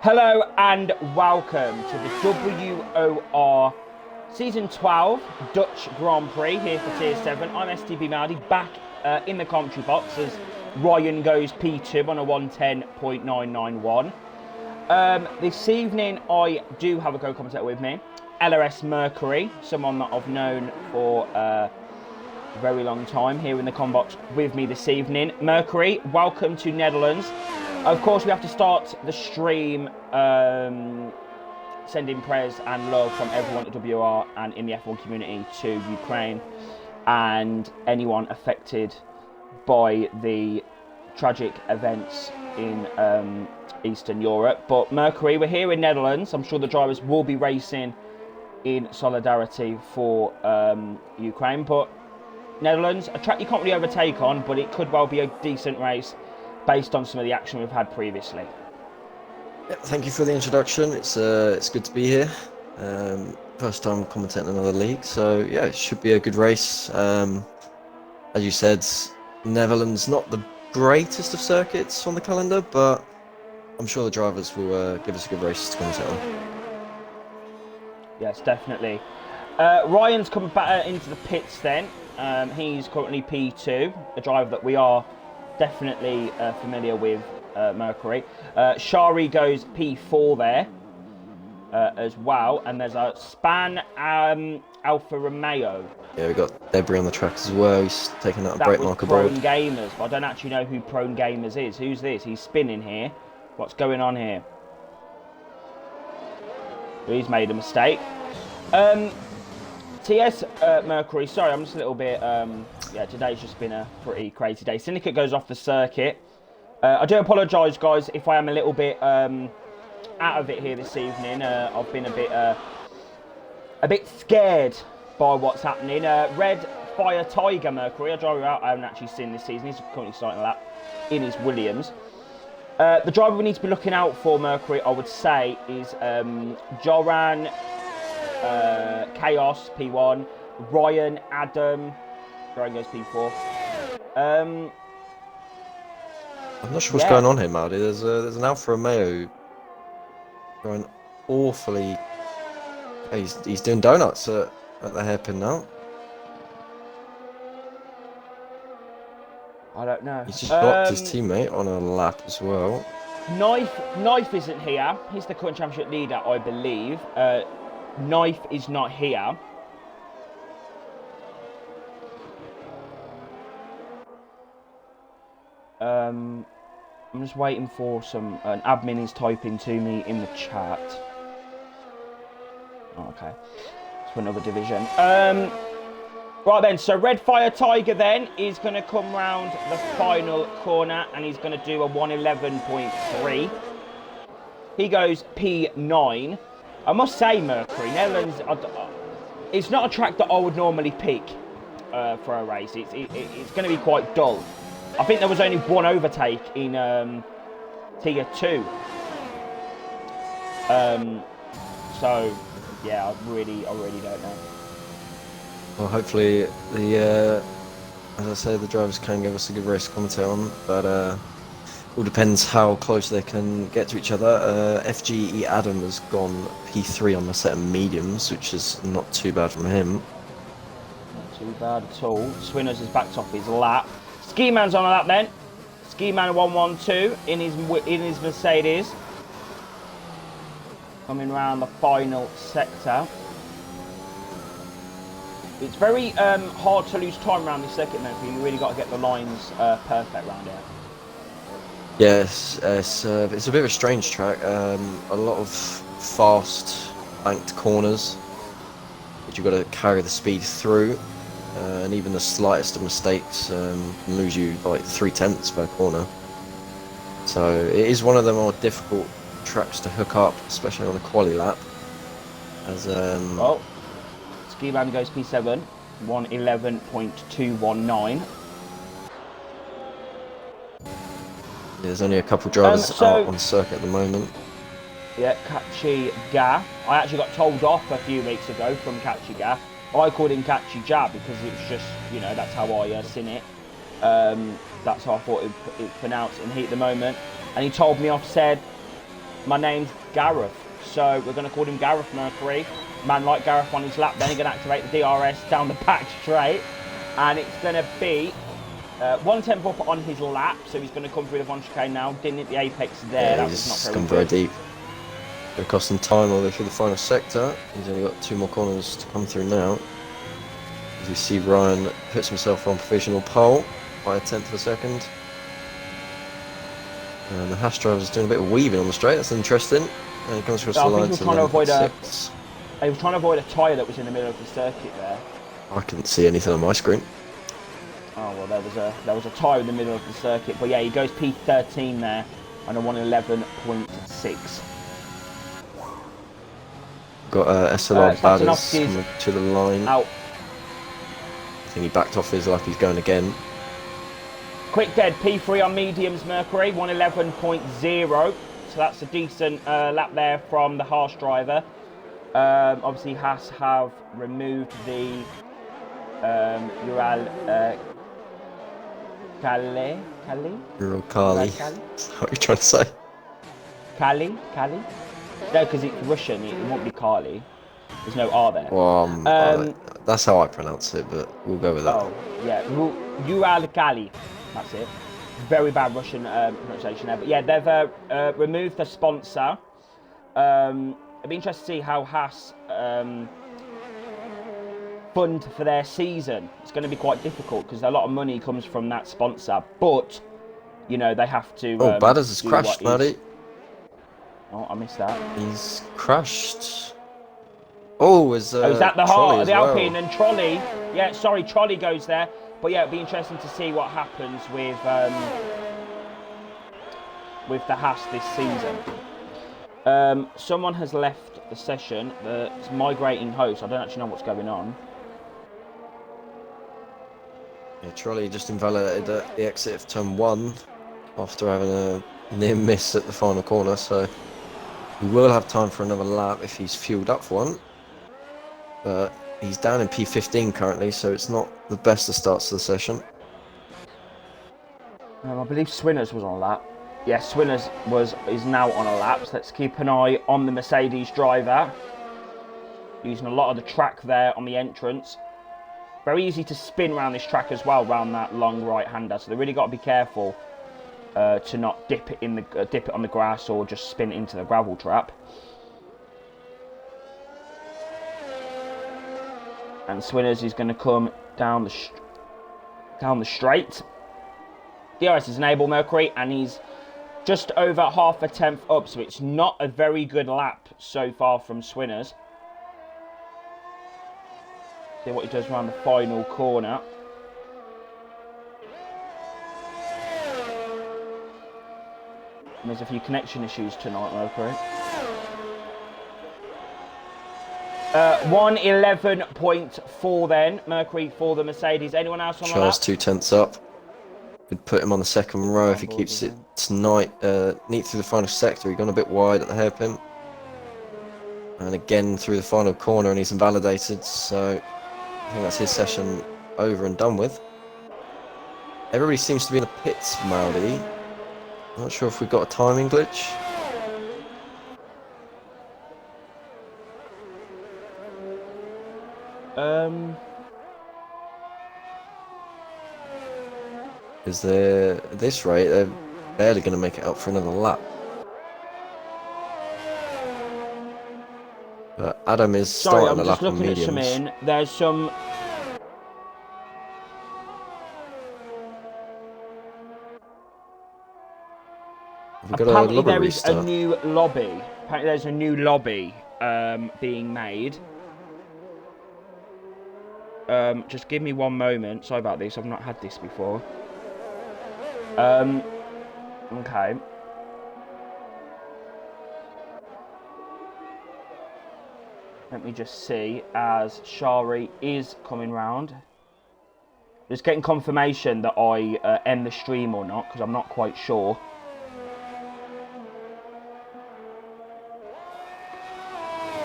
Hello and welcome to the WOR Season 12 Dutch Grand Prix here for Tier 7. I'm STB Maldi, back in the commentary box as Ryan goes P2 on a 110.991. This evening I do have a co-commentator with me, LRS Mercury, someone that I've known for a very long time here in the com box with me this evening. Mercury, welcome to Netherlands. Of course, we have to start the stream sending prayers and love from everyone at WOR and in the F1 community to Ukraine and anyone affected by the tragic events in Eastern Europe. But Mercury, we're here in Netherlands. I'm sure the drivers will be racing in solidarity for Ukraine. But Netherlands, a track you can't really overtake on, but it could well be a decent race based on some of the action we've had previously. Yeah, thank you for the introduction. It's good to be here. First time commentating another league, so yeah, it should be a good race. As you said, Netherlands not the greatest of circuits on the calendar, but I'm sure the drivers will give us a good race to commentate on. Yes, definitely. Ryan's coming back into the pits then. He's currently P2, a driver that we are definitely familiar with, Mercury. Shari goes P4 there as well, and there's a Span Alfa Romeo. Yeah, we got Debris on the track as well. He's taking out a brake marker board. board. Prone Gamers, but I don't actually know who Prone Gamers is. Who's this? He's spinning here. What's going on here? He's made a mistake. TS Mercury, sorry, I'm just a little bit, yeah, today's just been a pretty crazy day. Syndicate goes off the circuit. I do apologise, guys, if I am a little bit out of it here this evening. I've been a bit scared by what's happening. Red Fire Tiger Mercury, a driver I haven't actually seen this season. He's currently starting a lap in his Williams. The driver we need to be looking out for, Mercury, I would say, is Joran Chaos P1, Ryan, Adam. Ryan goes P4. I'm not sure what's going on here, Maldi. There's an Alfa Romeo going awfully. He's doing donuts at the hairpin now. I don't know. He's just knocked his teammate on a lap as well. Knife isn't here. He's the current championship leader, I believe. Knife is not here. I'm just waiting for an admin is typing to me in the chat. Oh, okay. It's for another division. Right then, so Red Fire Tiger then is going to come round the final corner and he's going to do a 111.3. He goes P9. I must say, Mercury, Netherlands, it's not a track that I would normally pick for a race. It's going to be quite dull. I think there was only one overtake in Tier 2. So, yeah, I really don't know. Well, hopefully as I say, the drivers can give us a good race to commentate on, but all depends how close they can get to each other. FGE Adam has gone P3 on the set of mediums, which is not too bad from him. Not too bad at all. Swinners has backed off his lap. Ski Man's on a lap then. Ski Man 112 in his Mercedes. Coming around the final sector. It's very hard to lose time around this circuit, man. You really got to get the lines perfect around here. Yes, it's a bit of a strange track. A lot of fast banked corners, which you've got to carry the speed through, and even the slightest of mistakes can lose you like 0.3 per corner. So it is one of the more difficult tracks to hook up, especially on a quali lap. As well, Ski Man goes P7, 111.219. There's only a couple drivers out on the circuit at the moment. Yeah, Catchy Ga. I actually got told off a few weeks ago from Catchy Ga. I called him Catchy Jab because it was just, you know, that's how I seen it. That's how I thought it pronounced in heat at the moment. And he told me off, said, my name's Gareth. So we're going to call him Gareth Mercury. Man like Gareth on his lap. Then he's going to activate the DRS down the back straight. And it's going to be 1/10 up on his lap. So he's going to come through the Von chicane now. Didn't hit the apex there. Yeah, that he's was not gone very very good. deep. Going to cost him time all the way through the final sector. He's only got 2 more corners to come through now. As you see, Ryan puts himself on provisional pole by 1/10 of a second. And the Haas driver's doing a bit of weaving on the straight. That's interesting. And he comes across the line to 11.6. He was trying to avoid a tyre that was in the middle of the circuit there. I couldn't see anything on my screen. Oh well, there was a tyre in the middle of the circuit, but yeah, he goes P13 there on a 1:11.6. Got SLR Badders Satanovsky's coming to the line. out. I think he backed off his lap. He's going again. Quick dead P3 on mediums Mercury 1:11.0. So that's a decent lap there from the Haas driver. Obviously, Haas have removed the Ural Kali. Ural Kali. What are you trying to say? Kali? No, because it's Russian. It won't be Kali. There's no R there. Well, that's how I pronounce it, but we'll go with that. Oh, yeah. Ural Kali. That's it. Very bad Russian pronunciation there. But yeah, they've removed the sponsor. It'd be interesting to see how Haas fund for their season. It's going to be quite difficult because a lot of money comes from that sponsor. But, you know, they have to... Oh, Badders has crashed, Maddie. Oh, I missed that. He's crashed. Oh, is that the heart of the Alpine well. and Trolley? Yeah, sorry, Trolley goes there. But yeah, it'd be interesting to see what happens with the Haas this season. Someone has left the session. It's migrating host. I don't actually know what's going on. Yeah, Trolley just invalidated at the exit of turn 1 after having a near miss at the final corner, so he will have time for another lap if he's fueled up for one. But he's down in P15 currently, so it's not the best of starts to the session. I believe Swinners was on a lap. Yeah, Swinners is now on a lap. So let's keep an eye on the Mercedes driver. Using a lot of the track there on the entrance. Very easy to spin around this track as well, around that long right-hander. So they really got to be careful to not dip it on the grass or just spin it into the gravel trap. And Swinners is going to come down the straight. DRS is enabled, Mercury, and he's just over half a tenth up, so it's not a very good lap so far from Swinners. See what he does around the final corner. And there's a few connection issues tonight, Mercury. 1:11.4 then, Mercury for the Mercedes. Anyone else on the lap? Charles 2/10 up. Could put him on the second row if he keeps it tonight. Neat through the final sector. He gone a bit wide at the hairpin. And again through the final corner, and he's invalidated. So I think that's his session over and done with. Everybody seems to be in the pits, Maudi. Not sure if we've got a timing glitch. Is there, at this rate, they're barely going to make it up for another lap. But Adam is starting a lap on mediums. Sorry, I'm just looking at some in. There's some... Apparently there is a new lobby. Apparently there's a new lobby being made. Just give me one moment. Sorry about this. I've not had this before. Okay. Let me just see as Shari is coming round. Just getting confirmation that I end the stream or not, because I'm not quite sure.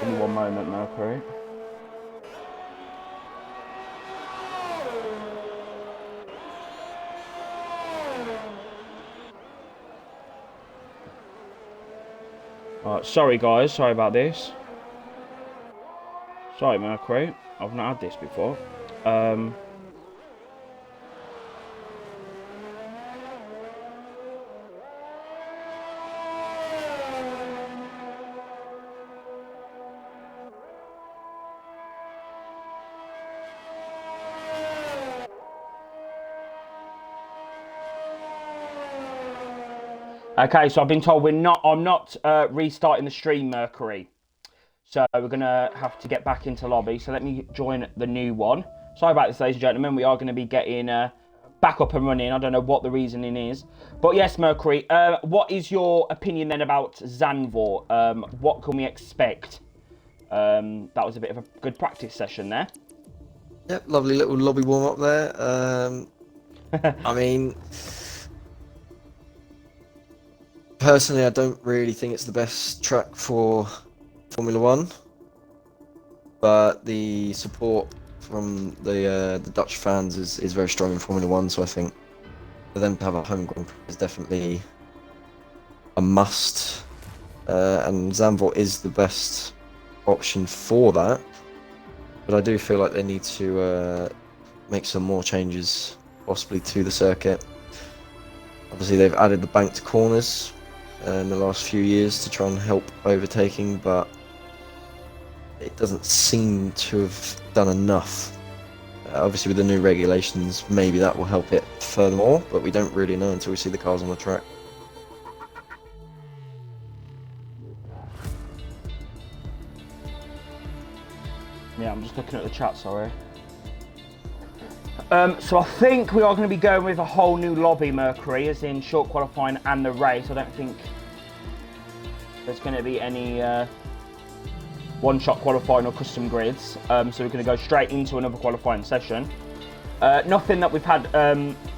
Give me one moment, Mercury. Sorry guys, sorry about this. Sorry Mercury, I've not had this before. Okay, so I've been told I'm not restarting the stream, Mercury. So we're gonna have to get back into lobby. So let me join the new one. Sorry about this, ladies and gentlemen. We are going to be getting back up and running. I don't know what the reasoning is, but yes, Mercury. What is your opinion then about Zanvor? What can we expect? That was a bit of a good practice session there. Yep, lovely little lobby warm up there. I mean, personally, I don't really think it's the best track for Formula One, but the support from the Dutch fans is very strong in Formula One. So I think for them to have a home Grand Prix is definitely a must, and Zandvoort is the best option for that. But I do feel like they need to make some more changes, possibly to the circuit. Obviously, they've added the banked corners in the last few years to try and help overtaking, but it doesn't seem to have done enough. Obviously, with the new regulations, maybe that will help it furthermore, but we don't really know until we see the cars on the track. Yeah, I'm just looking at the chat, sorry. So I think we are going to be going with a whole new lobby, Mercury, as in short qualifying and the race. I don't think there's going to be any one-shot qualifying or custom grids. So we're going to go straight into another qualifying session. Nothing that we've had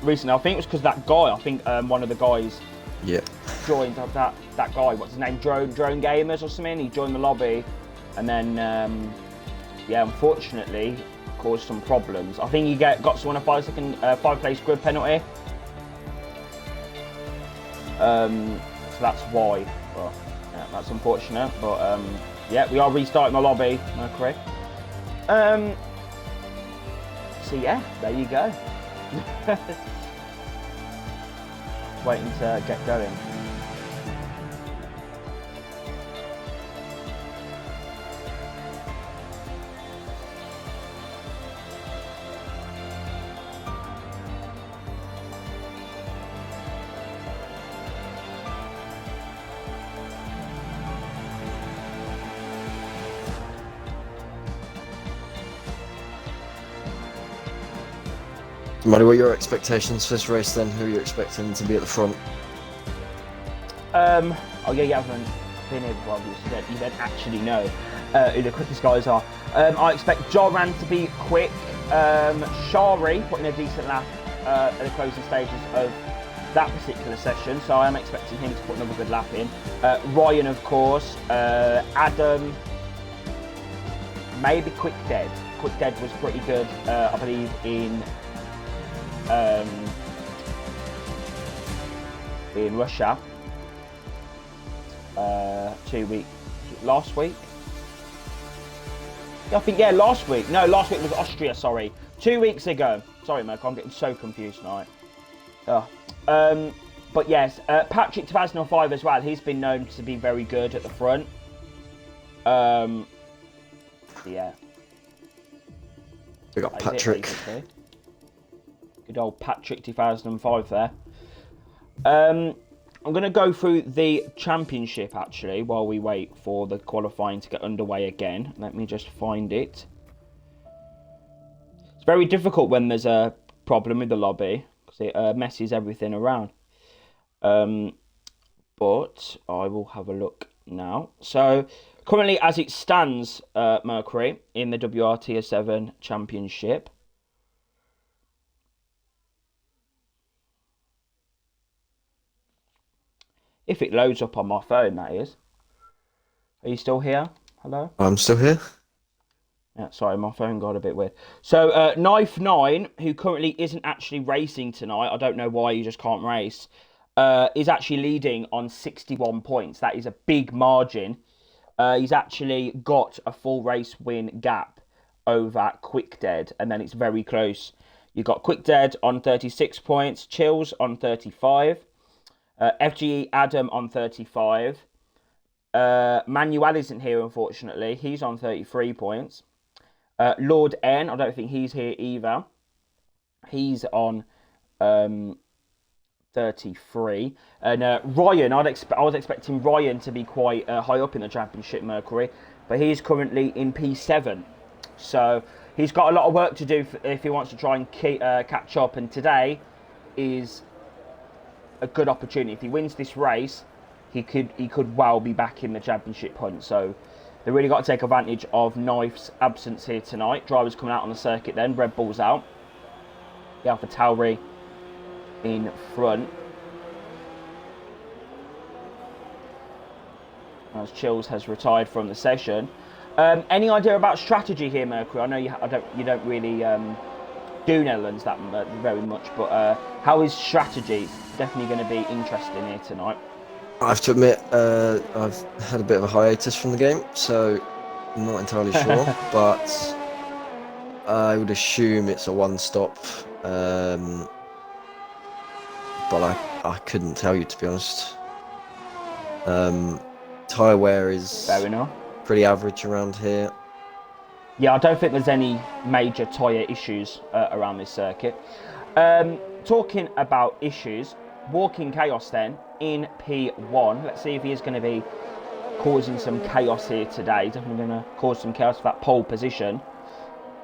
recently. I think it was because that guy, one of the guys joined that guy, what's his name, Drone Gamers or something. He joined the lobby and then, yeah, unfortunately, caused some problems. I think he got someone a 5-place grid penalty. So that's why. But, yeah, that's unfortunate. But yeah, we are restarting the lobby, Mercury. So yeah, there you go. Waiting to get going. Matty, what are your expectations for this race then? Who are you expecting to be at the front? Oh yeah, you haven't been here before, obviously. You don't actually know who the quickest guys are. I expect Joran to be quick. Shari putting a decent lap at the closing stages of that particular session, so I am expecting him to put another good lap in. Ryan, of course. Adam, maybe Quick Dead. Quick Dead was pretty good, I believe, in Russia 2 weeks, last week. I think, yeah, last week. No, last week was Austria, sorry. 2 weeks ago. Sorry, Merc, I'm getting so confused tonight. But yes, Patrick 2005 as well. He's been known to be very good at the front. Yeah. We got Patrick. Good old Patrick 2005 there. I'm going to go through the championship, actually, while we wait for the qualifying to get underway again. Let me just find it. It's very difficult when there's a problem with the lobby, because it messes everything around. But I will have a look now. So, currently, as it stands, Mercury, in the WR 7 championship, if it loads up on my phone, that is. Are you still here? Hello? I'm still here. Yeah, sorry, my phone got a bit weird. So, Knife 9, who currently isn't actually racing tonight, I don't know why he just can't race. is actually leading on 61 points. That is a big margin. He's actually got a full race win gap over Quick Dead, and then it's very close. You've got Quick Dead on 36 points, Chills on 35, FGE Adam on 35. Manuel isn't here, unfortunately. He's on 33 points. Lord N, I don't think he's here either. He's on 33. And Ryan, I was expecting Ryan to be quite high up in the championship, Mercury, but he's currently in P7. So he's got a lot of work to do if he wants to try and catch up. And today is a good opportunity. If he wins this race, he could well be back in the championship hunt. So they really got to take advantage of Knife's absence here tonight. Drivers coming out on the circuit then. Red Bull's out. The Alpha Tauri in front. As Chills has retired from the session. Any idea about strategy here, Mercury? I know you don't really do Netherlands that very much, but how is strategy? Definitely going to be interesting here tonight. I have to admit, I've had a bit of a hiatus from the game, so I'm not entirely sure, but I would assume it's a one-stop. But I couldn't tell you, to be honest. Tyre wear is fair enough. Pretty average around here. Yeah, I don't think there's any major tyre issues around this circuit. Talking about issues, Walking Chaos then in P1. Let's see if he is going to be causing some chaos here today. Definitely going to cause some chaos for that pole position,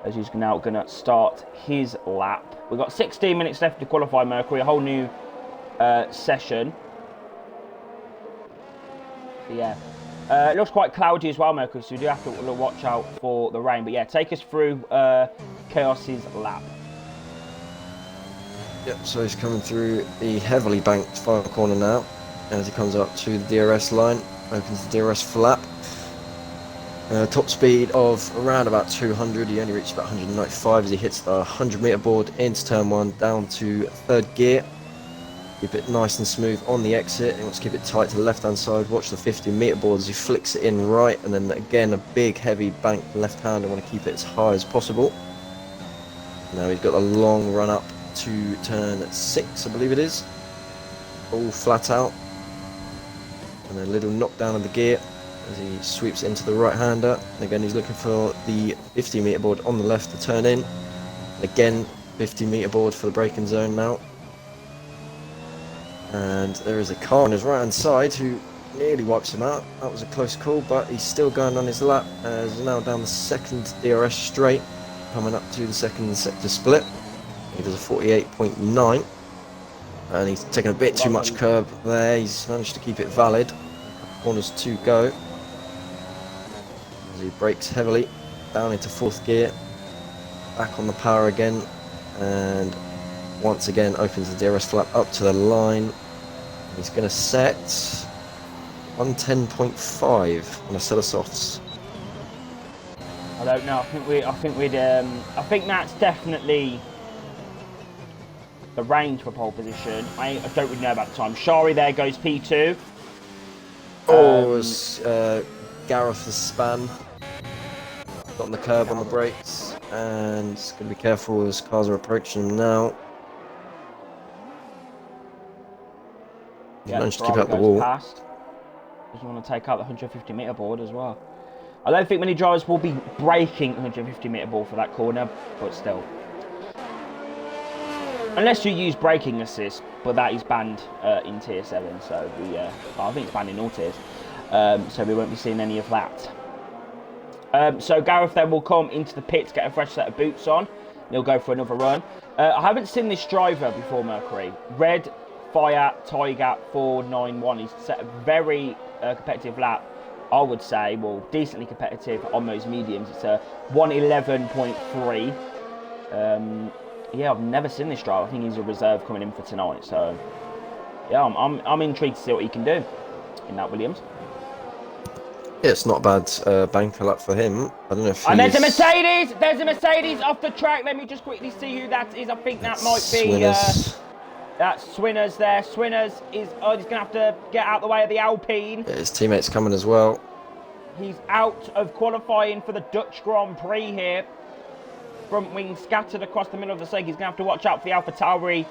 as he's now going to start his lap. We've got 16 minutes left to qualify, Mercury, a whole new session. But yeah, it looks quite cloudy as well, Mercury, so we do have to watch out for the rain. But yeah, take us through Chaos's lap. Yep, so he's coming through the heavily banked final corner now. As he comes up to the DRS line, opens the DRS flap. Top speed of around about 200. He only reached about 195 as he hits the 100 meter board into turn 1 down to third gear. Keep it nice and smooth on the exit. He wants to keep it tight to the left hand side. Watch the 50 meter board as he flicks it in right, and then again a big heavy banked left hand. I want to keep it as high as possible. Now he's got a long run up to turn 6, I believe it is. All flat out. And a little knockdown of the gear as he sweeps it into the right hander. And again, he's looking for the 50 meter board on the left to turn in. Again, 50 meter board for the braking zone now. And there is a car on his right hand side who nearly wipes him out. That was a close call, but he's still going on his lap as he's now down the second DRS straight, coming up to the second sector split. He does a 48.9, and he's taken a bit too much curb there. He's managed to keep it valid. Corners to go as he brakes heavily down into fourth gear, back on the power again, and once again opens the DRS flap up to the line. He's going to set 110.5 on a set of softs. I don't know. I think that's definitely the range for pole position. I don't really know about the time. Shari there goes P2. Gareth has span. Got on the curb on the brakes, and he's going to be careful as cars are approaching him now. He's managed to keep out the wall. Past. Doesn't want to take out the 150 meter board as well. I don't think many drivers will be braking 150 meter board for that corner, but still. Unless you use braking assist, but that is banned in tier 7, so I think it's banned in all tiers, so we won't be seeing any of that. So Gareth then will come into the pits, get a fresh set of boots on, and he'll go for another run. I haven't seen this driver before, Mercury. Red Fire Tiger 491. He's set a very competitive lap, I would say, well, decently competitive on those mediums. It's a 111.3. Yeah, I've never seen this driver. I think he's a reserve coming in for tonight. So, yeah, I'm intrigued to see what he can do in that Williams. Yeah, it's not a bad banker lap for him. I don't know if. And there's a Mercedes. There's a Mercedes off the track. Let me just quickly see who that is. I think that might be. That's Swinners there. Swinners is, oh, he's going to have to get out the way of the Alpine. Yeah, his teammates coming as well. He's out of qualifying for the Dutch Grand Prix here. Front wing scattered across the middle of the circuit. He's going to have to watch out for the Alpha Tauri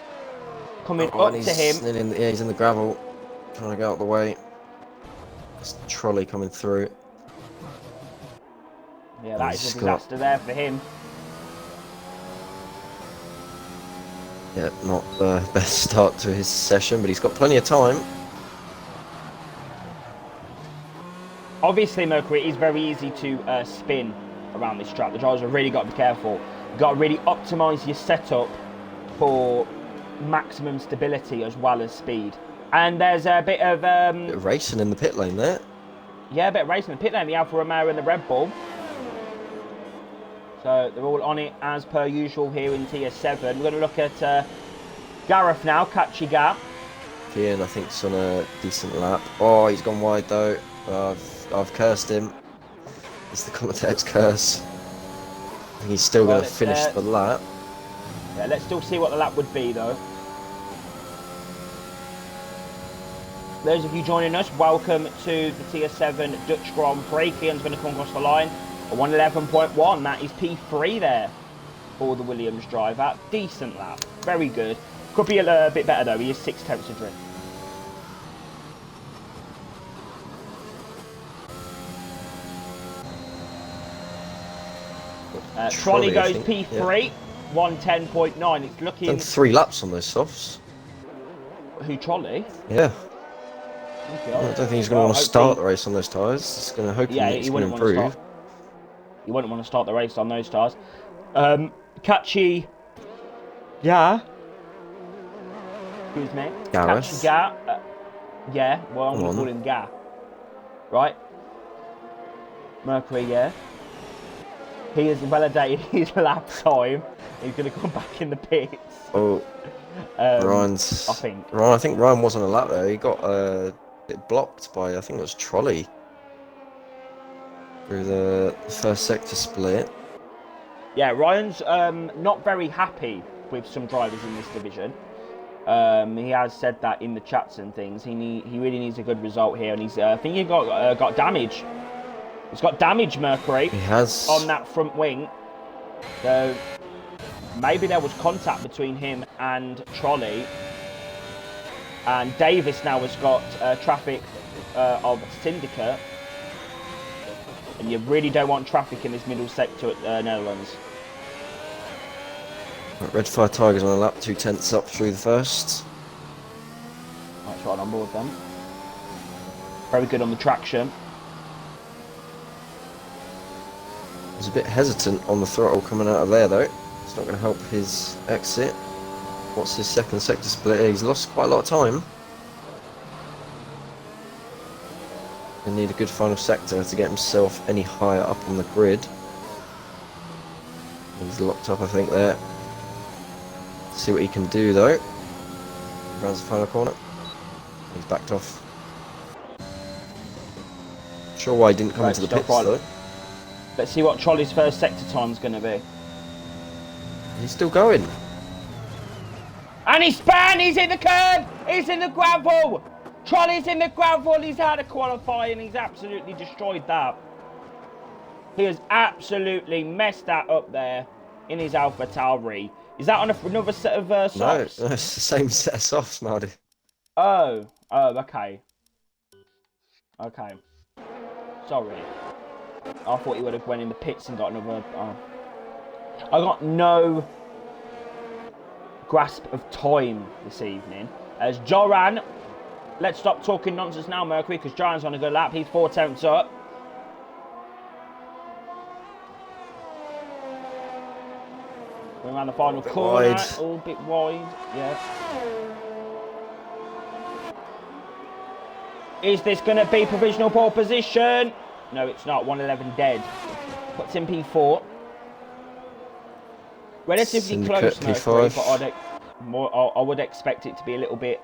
coming up to him. Yeah, he's in the gravel, trying to get out the way. There's a trolley coming through. Yeah, that is a disaster there for him. Yeah, not the best start to his session, but he's got plenty of time. Obviously, Mercury, it is very easy to spin around this track. The drivers have really got to be careful. You've got to really optimise your setup for maximum stability as well as speed. And there's a bit of racing in the pit lane there. Yeah, a bit of racing in the pit lane. The Alfa Romeo and the Red Bull. So they're all on it as per usual here in Tier 7. We're going to look at Gareth now, Catchy Gap. Ian, I think, is on a decent lap. Oh, he's gone wide though. I've cursed him. It's the commentator's curse. I think he's still going to finish the lap. Yeah, let's still see what the lap would be though. Those of you joining us, welcome to the Tier 7 Dutch Grand Prix. Kian's going to come across the line. A 111.1, that is P3 there for the Williams driver. Decent lap, very good. Could be a bit better though, he is 6 tenths adrift. Trolley goes P3, yeah. 110.9. It's looking. Done 3 laps on those softs. Who, Trolley? Yeah. Okay. I don't think he's going to want to start the race on those tyres. He's going to hope he's going to improve. You wouldn't want to start the race on those tyres. Catchy. Yeah. Excuse me. Gareth. Catchy Ga. Yeah. Well, I'm going to call him Ga. Right. Mercury. Yeah. He has validated his lap time. He's going to come back in the pits. Oh, Ryan's. I think Ryan was on a lap there. He got a bit blocked by, I think it was Trolley through the first sector split. Yeah, Ryan's not very happy with some drivers in this division. He has said that in the chats and things. He really needs a good result here, and he's I think he got damage. He's got damage, Mercury. He has. On that front wing. So maybe there was contact between him and Trolley. And Davis now has got traffic of Syndicate. And you really don't want traffic in this middle sector at Netherlands. Red Fire Tigers on a lap, 2 tenths up through the first. That's right on board then. Very good on the traction. He's a bit hesitant on the throttle coming out of there though. It's not going to help his exit. What's his second sector split? He's lost quite a lot of time. He'll need a good final sector to get himself any higher up on the grid. He's locked up, I think, there. See what he can do though. Rounds the final corner. He's backed off. Not sure why he didn't come into the pits though. Let's see what Trolley's first sector time's going to be. He's still going. And he's spun! He's in the curb! He's in the gravel! Trolley's in the gravel! He's out of qualifying. He's absolutely destroyed that. He has absolutely messed that up there in his Alpha Tauri. Is that on another set of softs? No, it's the same set of softs, Marty. Oh, okay. Okay. Sorry. I thought he would have went in the pits and got another. I got no grasp of time this evening. As Joran, let's stop talking nonsense now, Mercury, because Joran's on a good lap. He's 4 tenths up. Going around the final corner, a little bit wide. Yeah. Is this going to be provisional pole position? No, it's not. 111 dead. Puts in P4. Relatively close, Mercury, but I would expect it to be a little bit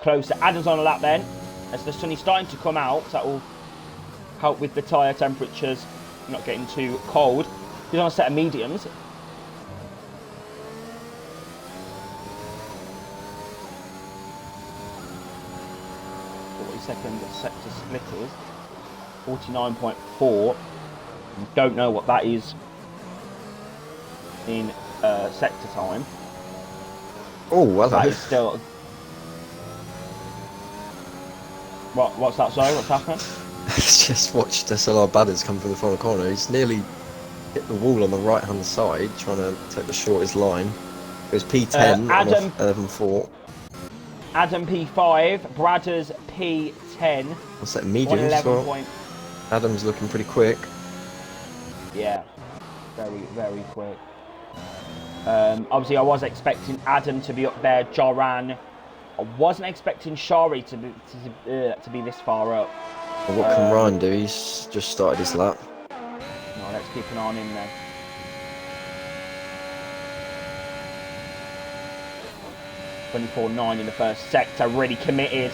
closer. Adam's on a lap then, as the sun is starting to come out. So that will help with the tyre temperatures not getting too cold. He's on a set of mediums. what his second sector split is. 49.4. Don't know what that is in sector time. Oh, hello. That is still. What's that? Sorry, what's happened? Just watched SLR Badders come from the final corner. He's nearly hit the wall on the right hand side, trying to take the shortest line. It was P10 Adam, on 11.4. Adam P5, Bradders P10. What's that, medium as well? Adam's looking pretty quick. Yeah, very, very quick. Obviously, I was expecting Adam to be up there, Joran. I wasn't expecting Shari to be this far up. Well, what can Ryan do? He's just started his lap. No, let's keep an eye on him then. .24.9 in the first sector, really committed.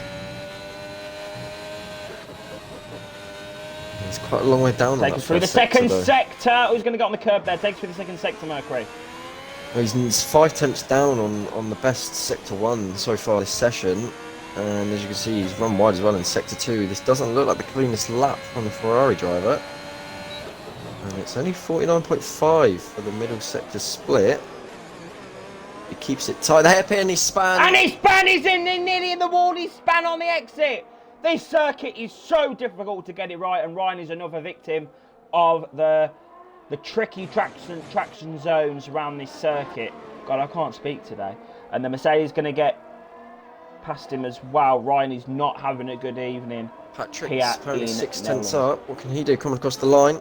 He's quite a long way down. Take us through the second sector. Who's going to get on the curb there? Take us through the second sector, Mercury. He's 5 tenths down on the best sector 1 so far this session. And as you can see, he's run wide as well in sector 2. This doesn't look like the cleanest lap from the Ferrari driver. And it's only 49.5 for the middle sector split. He keeps it tight. The hairpin, he span. And he span! He's nearly in the wall. He span on the exit. This circuit is so difficult to get it right, and Ryan is another victim of the tricky traction zones around this circuit. God, I can't speak today. And the Mercedes is going to get past him as well. Ryan is not having a good evening. Patrick's apparently 6 tenths up. What can he do coming across the line?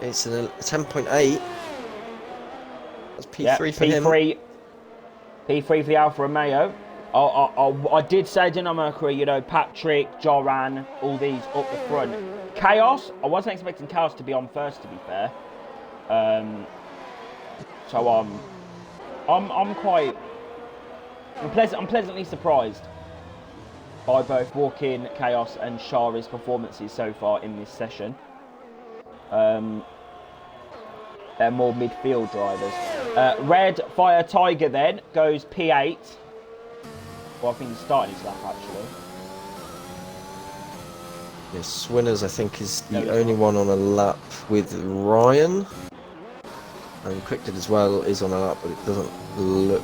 It's a 10.8. That's P3 for him. P3 for the Alfa Romeo. I did say, didn't I, Mercury, you know, Patrick, Joran, all these up the front. Chaos, I wasn't expecting Chaos to be on first, to be fair. So I'm pleasantly surprised by both Walk-In, Chaos and Shari's performances so far in this session. They're more midfield drivers. Red Fire Tiger then goes P8. Well, I think he's starting his lap actually. Yes, Swinners I think is the only one on a lap with Ryan. And Quickdid as well is on a lap, but it doesn't look...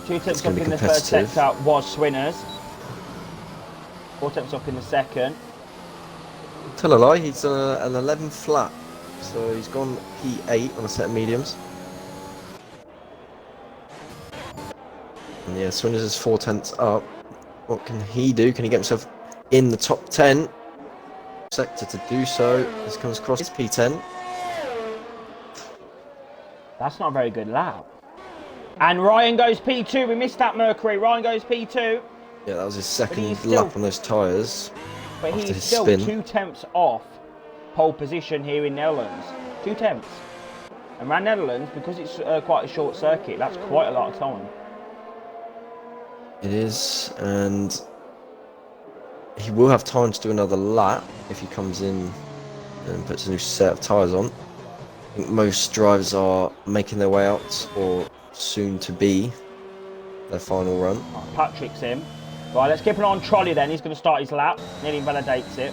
2 tenths up in the first sector was Swinners. 4 tenths up in the second. Tell a lie, he's an 11th lap. So he's gone P8 on a set of mediums. And yeah, Swinners is 4 tenths up. What can he do? Can he get himself in the top 10? Sector to do so. This comes across his P10. That's not a very good lap. And Ryan goes P2. We missed that, Mercury. Ryan goes P2. Yeah, that was his second lap on those tyres. But he's still 2 tenths off pole position here in Netherlands. 2 tenths. And around Netherlands, because it's quite a short circuit, that's quite a lot of time. It is, and he will have time to do another lap if he comes in and puts a new set of tyres on. I think most drivers are making their way out, or soon to be their final run. Right, Patrick's in. Right, let's keep an eye on Trolley then. He's going to start his lap. Nearly validates it.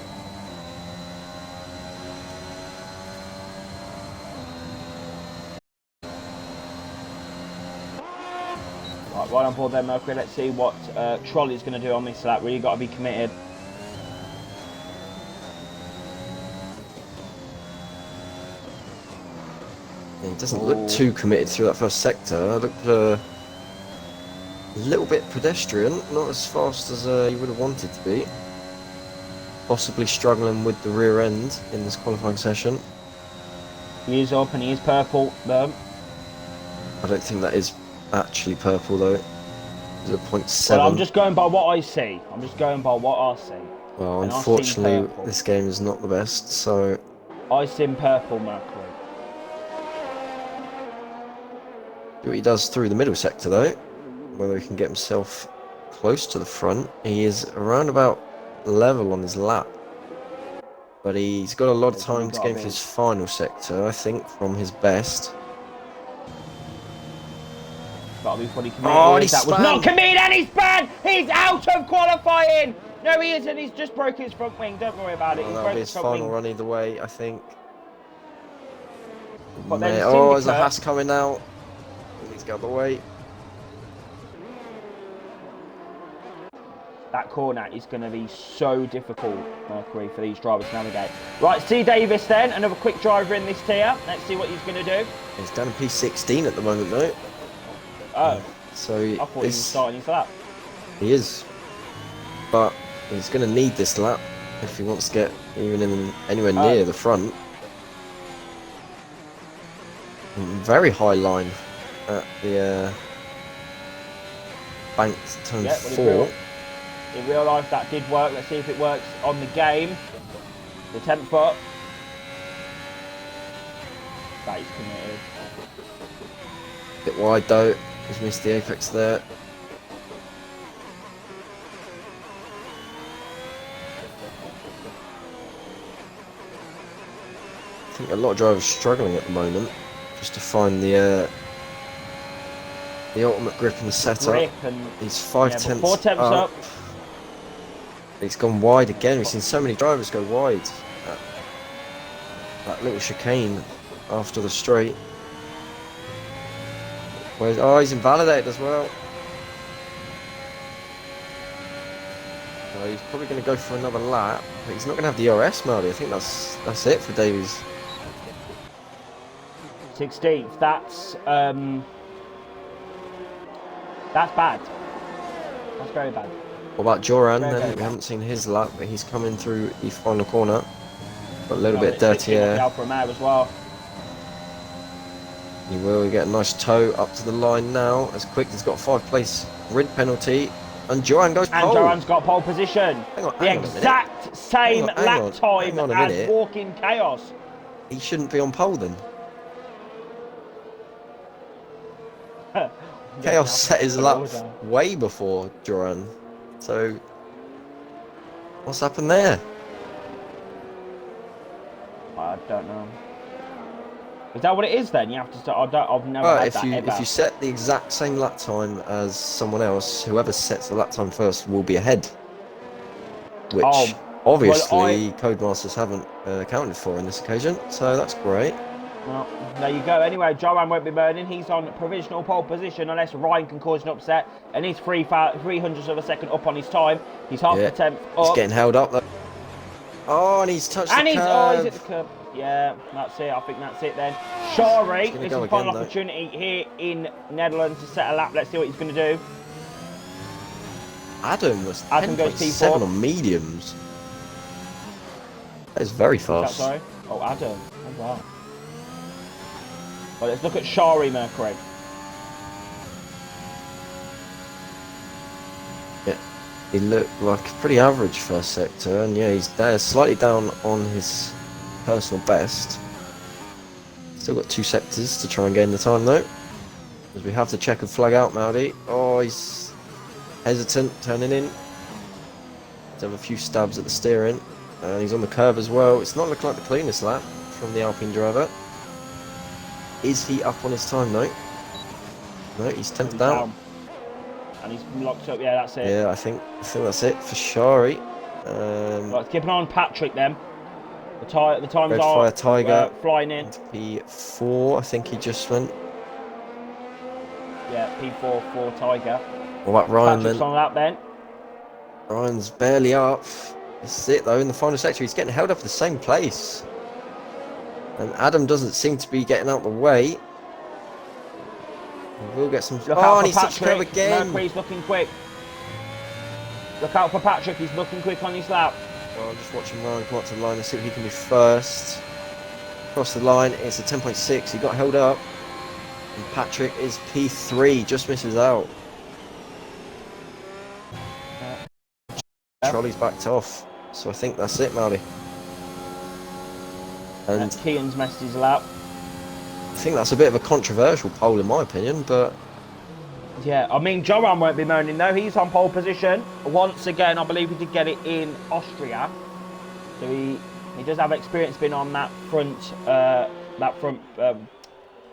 Right on board there, Mercury. Let's see what Trolley's going to do on this lap. Really got to be committed. Yeah, he doesn't look too committed through that first sector. Looked a little bit pedestrian, not as fast as you would have wanted to be. Possibly struggling with the rear end in this qualifying session. He is up and he is purple, though. I don't think that is actually purple though. It's a 0.7. Well, I'm just going by what I see. I'm just going by what I see. Well, and unfortunately, this game is not the best, so... I see purple, Mercury. See what he does through the middle sector though. Whether he can get himself close to the front. He is around about level on his lap. But he's got a lot of time to get for his final sector, I think, from his best. That'll be funny committed. Oh, and he that was spun. not committed, and he spun! He's out of qualifying! No, he isn't. He's just broke his front wing. Don't worry about it. Oh, He's that'll broke be his his front final wing. run either way, I think. But then Oh, there's a Syndicate- Haas coming out. He needs to get out of the way. That corner is going to be so difficult, Mercury, for these drivers to navigate. Right, C. Davis then, another quick driver in this tier. Let's see what he's going to do. He's down in P16 at the moment, though. Oh, So I thought he was starting his lap. he is, but he's going to need this lap if he wants to get even anywhere near the front. Very high line at the banked turn 4. He realised that did work. Let's see if it works on the game. The 10th foot. That is committed. Bit wide though. He's missed the apex there. I think a lot of drivers struggling at the moment just to find the ultimate grip and the setup. He's 5/10 4/10 up. He's gone wide again. We've seen so many drivers go wide. That little chicane after the straight. Oh, he's invalidated as well. He's probably going to go for another lap, but he's not going to have the RS mode. I think that's it for Davies. 16th. That's bad. That's very bad. What about Joran Very, then? very We bad. haven't seen his lap, but he's coming through the final corner. Got a little No, bit it's dirty picking up air. the Alfa Romeo as well. He will get a nice toe up to the line now. As quick, he's got a 5-place grid penalty. And Joran goes And pole. Joran's got pole position. Hang on The a minute. exact same Hang lap on time a as minute. Walking Chaos. He shouldn't be on pole then. Chaos set his lap way before Joran. So, what's happened there? I don't know. Is that what it is then? You have to start. I've never Well, had if that you ever. if you set the exact same lap time as someone else, whoever sets the lap time first will be ahead. Which obviously Codemasters haven't accounted for in this occasion, so that's great. Well, there you go. Anyway, Joran won't be burning. He's on provisional pole position unless Ryan can cause an upset, and he's 3/300ths of a second up on his time. He's half the 10th up. He's getting held up though. Oh, and he's touched And the he's curve. at the curb. Yeah, that's it. I think that's it then. Shari, gonna this is go the final again, though. opportunity here in Netherlands to set a lap. Let's see what he's going to do. Adam was Adam goes 10.7 P4. on mediums. That is very fast. Sorry? Oh, Adam. Oh, wow. Well, let's look at Shari Mercury. Yeah, he looked like pretty average first sector, and yeah, he's there slightly down on his personal best. Still got 2 sectors to try and gain the time though. As we have the checkered flag out, Maudi. Oh, he's hesitant, turning in. He's have a few stabs at the steering. And he's on the curve as well. It's not looking like the cleanest lap from the Alpine driver. Is he up on his time though? No, he's 10th down. And he's locked up. Yeah, that's it. Yeah, I think that's it for Shari. Right, keep an eye on Patrick then. The times Red are Fire Tiger. flying in. P4, I think he just went. Yeah, P4 for Tiger. What about Ryan Patrick's then? on that then. Ryan's barely up. This is it though, in the final sector. He's getting held up at the same place. And Adam doesn't seem to be getting out the way. He will get some. Look Oh, out and for he's touched the curve Patrick. again. Mercury's looking quick. Look out for Patrick. He's looking quick on his lap. Oh, I'm just watching Ryan come up to the line and see what he can do first. Across the line, it's a 10.6. He got held up. And Patrick is P3, just misses out. Trolley's backed off. So I think that's it, Maudi. And Kean's messed his lap. I think that's a bit of a controversial poll in my opinion, but Yeah, I mean, Joran won't be moaning though. He's on pole position. Once again, I believe he did get it in Austria. So he does have experience being on that front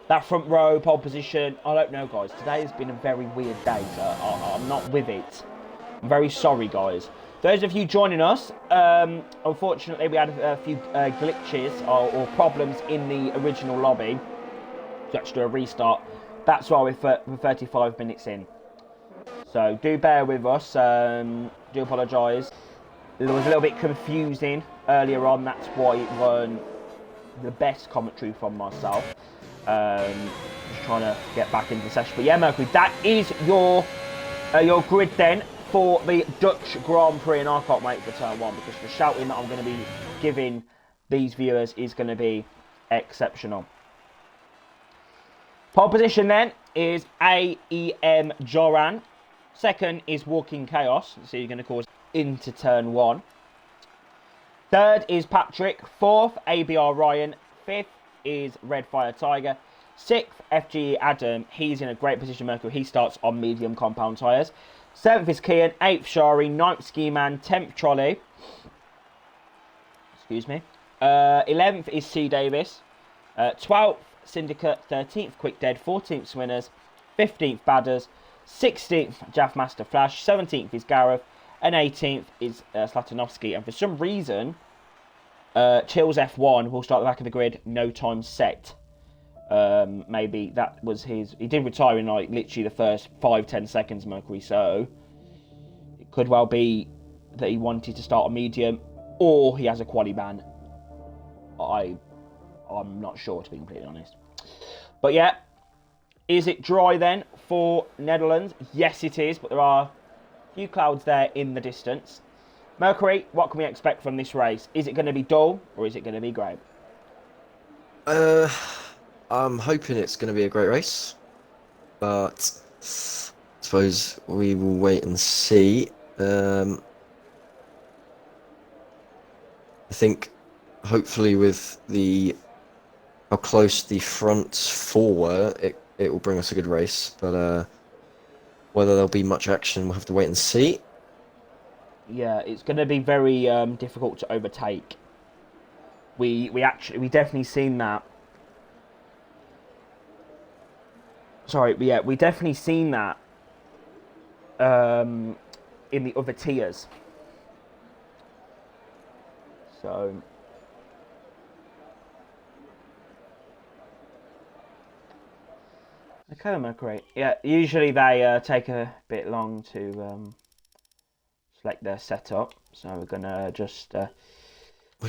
that front row, pole position. I don't know, guys. Today has been a very weird day, so I'm not with it. I'm very sorry, guys. Those of you joining us, unfortunately, we had a few glitches or problems in the original lobby. So let's do a restart. That's why we're 35 minutes in. So do bear with us. Do apologise. It was a little bit confusing earlier on. That's why it wasn't the best commentary from myself. Just trying to get back into the session. But yeah, Mercury, that is your grid then for the Dutch Grand Prix, and I can't wait for turn one because the shouting that I'm going to be giving these viewers is going to be exceptional. Pole position then is AEM Joran. Second is Walking Chaos. So you're going to cause into turn one. Third is Patrick. Fourth, ABR Ryan. Fifth is Red Fire Tiger. Sixth, FGE Adam. He's in a great position, Mercury. He starts on medium compound tyres. Seventh is Kian. Eighth, Shari. Ninth, Ski Man. 10th, Trolley. Excuse me. 11th is C. Davis. 12th, Syndicate. 13th, Quick Dead. 14th, Swinners. 15th, Badders. 16th, Jaff Master Flash. 17th is Gareth. And 18th is Slatanovsky. And for some reason, Chills F1 will start at the back of the grid. No time set. Maybe that was his... He did retire in like literally the first 5-10 seconds, Mercury. So it could well be that he wanted to start a medium, or he has a quali ban. I'm not sure, to be completely honest. But yeah, is it dry then for Netherlands? Yes, it is. But there are a few clouds there in the distance. Mercury, what can we expect from this race? Is it going to be dull or is it going to be great? I'm hoping it's going to be a great race, but I suppose we will wait and see. I think hopefully with how close the front four were, it will bring us a good race, but whether there'll be much action, we'll have to wait and see. Yeah, it's going to be very difficult to overtake. We definitely seen that. Sorry, but yeah, we definitely seen that in the other tiers. So okay, then, great. Yeah, usually they take a bit long to select their setup, so we're gonna just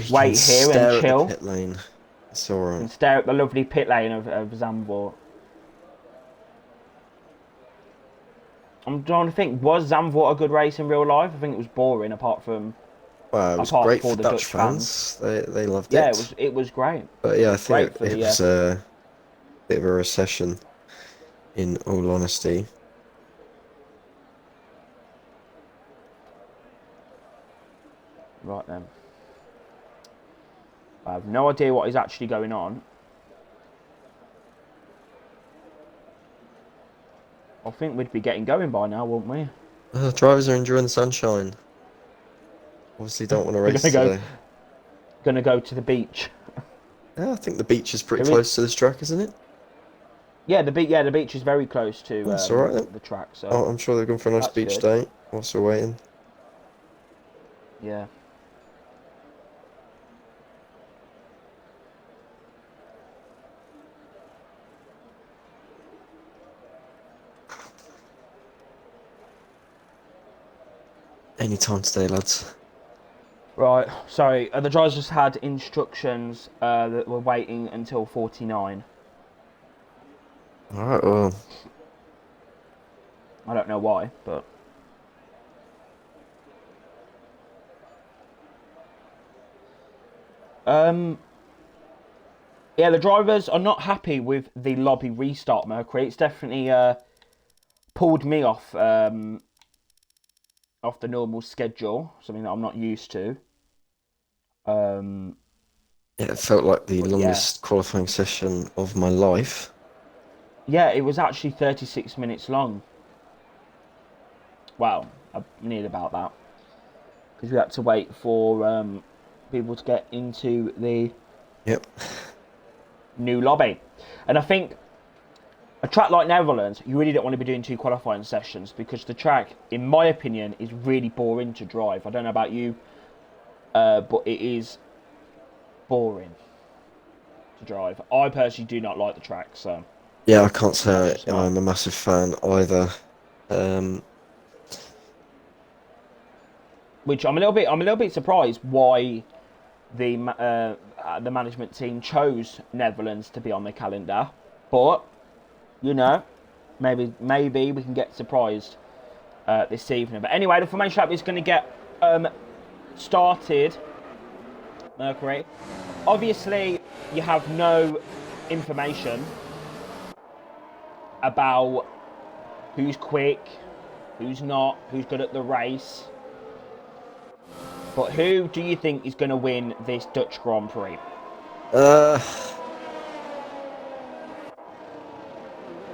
wait here and chill. Pit lane. It's alright. And stare at the lovely pit lane of Zandvoort. I'm trying to think, was Zandvoort a good race in real life? I think it was boring, apart from. Well, it was great for the Dutch fans. They loved it. Yeah, it was great. But yeah, I think it was a bit of a recession, in all honesty. Right then. I have no idea what is actually going on. I think we'd be getting going by now, wouldn't we? Drivers are enjoying the sunshine. Obviously don't want to race today. Gonna go to the beach. Yeah, I think the beach is pretty close to this track, isn't it? Yeah, the beach is very close to that's all right, then. The track. So I'm sure they're going for a nice beach day whilst we're waiting. Yeah. Any time today, lads. Right, sorry, the drivers just had instructions that were waiting until 49. Alright, well. I don't know why, but... Yeah, the drivers are not happy with the lobby restart, Mercury. It's definitely pulled me off the normal schedule, something that I'm not used to. Yeah, it felt like the longest qualifying session of my life. Yeah, it was actually 36 minutes long. Well, I nearly about that. Because we had to wait for people to get into the new lobby. And I think a track like Netherlands, you really don't want to be doing 2 qualifying sessions because the track, in my opinion, is really boring to drive. I don't know about you, but it is boring to drive. I personally do not like the track, so Yeah, I can't say I'm a massive fan either. Which I'm a little bit surprised why the management team chose Netherlands to be on the calendar, but you know, maybe we can get surprised this evening. But anyway, the formation lap is going to get started. Mercury. Obviously, you have no information about who's quick, who's not, who's good at the race. But who do you think is going to win this Dutch Grand Prix?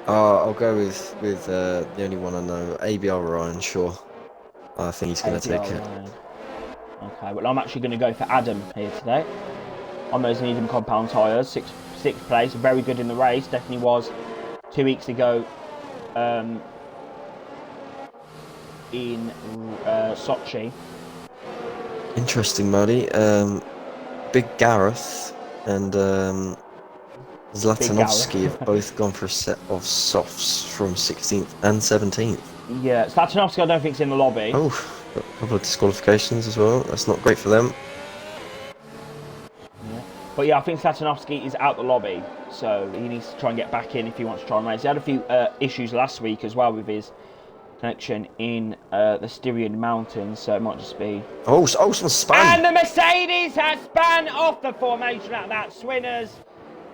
I'll go with the only one I know, ABR Ryan. Sure, I think he's going to take it. Okay, well I'm actually going to go for Adam here today on those medium compound tyres. Sixth place, very good in the race. Definitely was 2 weeks ago in Sochi. Interesting, Marty. Big Gareth and Zlatanovsky have both gone for a set of softs from 16th and 17th. Yeah, Zlatanovsky I don't think is in the lobby. Oh, a couple of disqualifications as well. That's not great for them. Yeah. But yeah, I think Zlatanovsky is out the lobby, so he needs to try and get back in if he wants to try and race. He had a few issues last week as well with his connection in the Styrian Mountains, so it might just be... Oh, some span! And the Mercedes has spun off the formation at that. Swinners,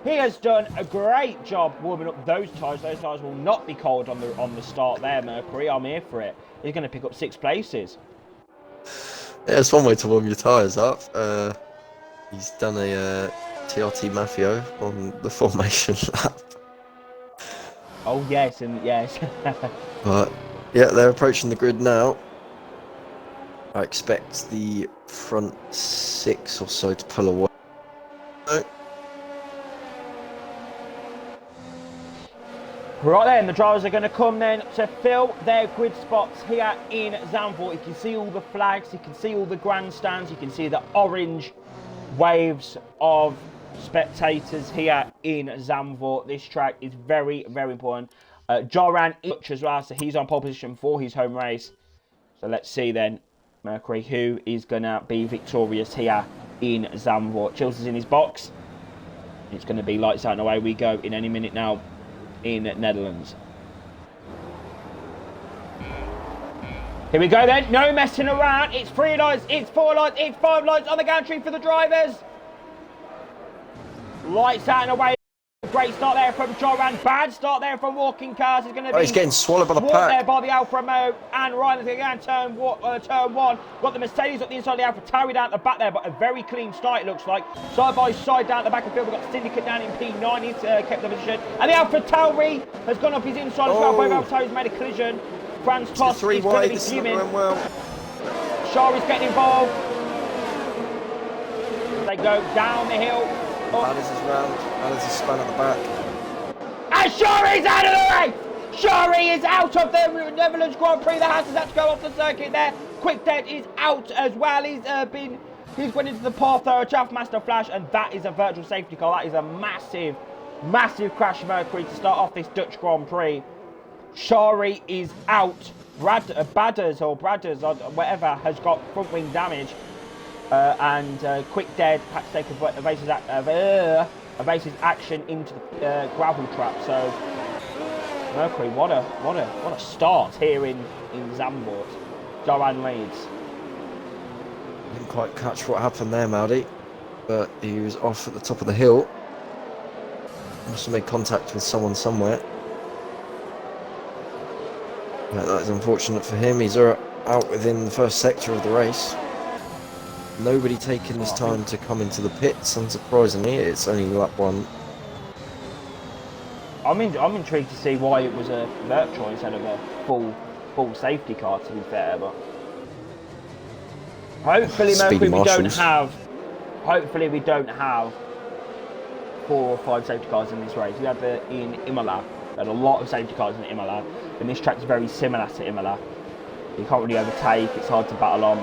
he has done a great job warming up those tyres. Those tyres will not be cold on the start there, Mercury. I'm here for it. He's going to pick up 6 places. Yeah, it's one way to warm your tyres up. He's done a TRT Mafio on the formation lap. Oh, yes, and yes. But, yeah, they're approaching the grid now. I expect the front 6 or so to pull away. Right then, the drivers are going to come then to fill their grid spots here in Zandvoort. You can see all the flags, you can see all the grandstands, you can see the orange waves of spectators here in Zandvoort. This track is very, very important. Joran Itch as well, so he's on pole position for his home race. So let's see then, Mercury, who is going to be victorious here in Zandvoort. Chills is in his box. It's going to be lights out and away we go in any minute now in Netherlands. Here we go then, no messing around. It's 3 lights, it's 4 lights, it's 5 lights on the gantry for the drivers. Lights out and away. Great start there from Joran. Bad start there from Walking Cars. He's going to be he's getting swallowed by the pack. there by the Alfa Romeo and Ryan again. Turn 1. Got the Mercedes up the inside of the Alfa Tauri down at the back there, but a very clean start it looks like. Side by side down at the back of the field. We've got Syndicate down in P9. He's kept the position. And the Alfa Tauri has gone up his inside as well. Both Alfa Tauris made a collision. Franz Tost is going to be fuming. Shari's getting involved. They go down the hill. Banners is round. Banners is spun at the back. And Shari's out of the race! Shari is out of the Netherlands Grand Prix. The Haas has had to go off the circuit there. Quick Dead is out as well. He's went into the path there, a Draftmaster Flash, and that is a virtual safety car. That is a massive, massive crash, Mercury, to start off this Dutch Grand Prix. Shari is out. Bradders or whatever has got front wing damage. And Quick Dead had to take evases action into the gravel trap. So Mercury, what a start here in Zandvoort. Joran leads. Didn't quite catch what happened there, Maudie, but he was off at the top of the hill. Must have made contact with someone somewhere. Yeah, that is unfortunate for him. He's out within the first sector of the race. Nobody taking this time to come into the pits, unsurprisingly. It's only lap 1. I'm intrigued to see why it was a virtual instead of a full safety car, to be fair, but hopefully Mercury we don't have 4 or 5 safety cars in this race. We had in Imola And a lot of safety cars in Imola, and this track's very similar to Imola. You can't really overtake, it's hard to battle on.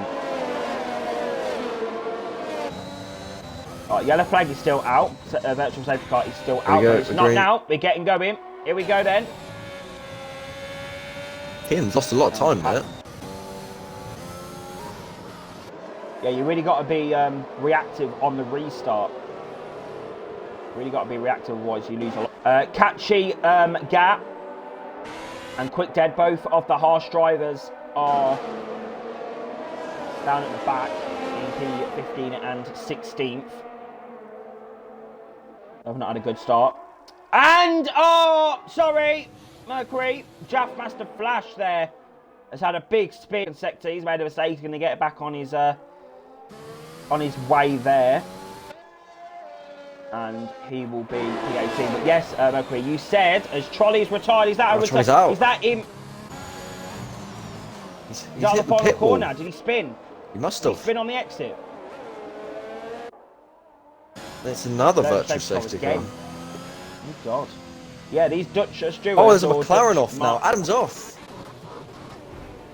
Right, yellow flag is still out, virtual safety car is still out, but it's not now. We're getting going. Here we go then. Kian's lost a lot of time there. Yeah, you really got to be reactive on the restart. Really got to be reactive, otherwise you lose a lot. Catchy, Gap, and Quick Dead, both of the harsh drivers are down at the back in P15 and 16th. I've not had a good start. And, oh, sorry, Mercury, Jaffmaster Flash there has had a big spin sector. He's made a mistake. He's going to get it back on his way there. And he will be P18. But yes, Mercury, you said as Trolley's retired, is that a Trolley's out. Is that him? He's Is that hit the final corner? wall. Did he spin? He must Did have. he spin on the exit? It's another No, virtual safety car. Oh God. Yeah, these Dutch stewards. Oh, there's a or McLaren Dutch off now. Mark. Adam's off.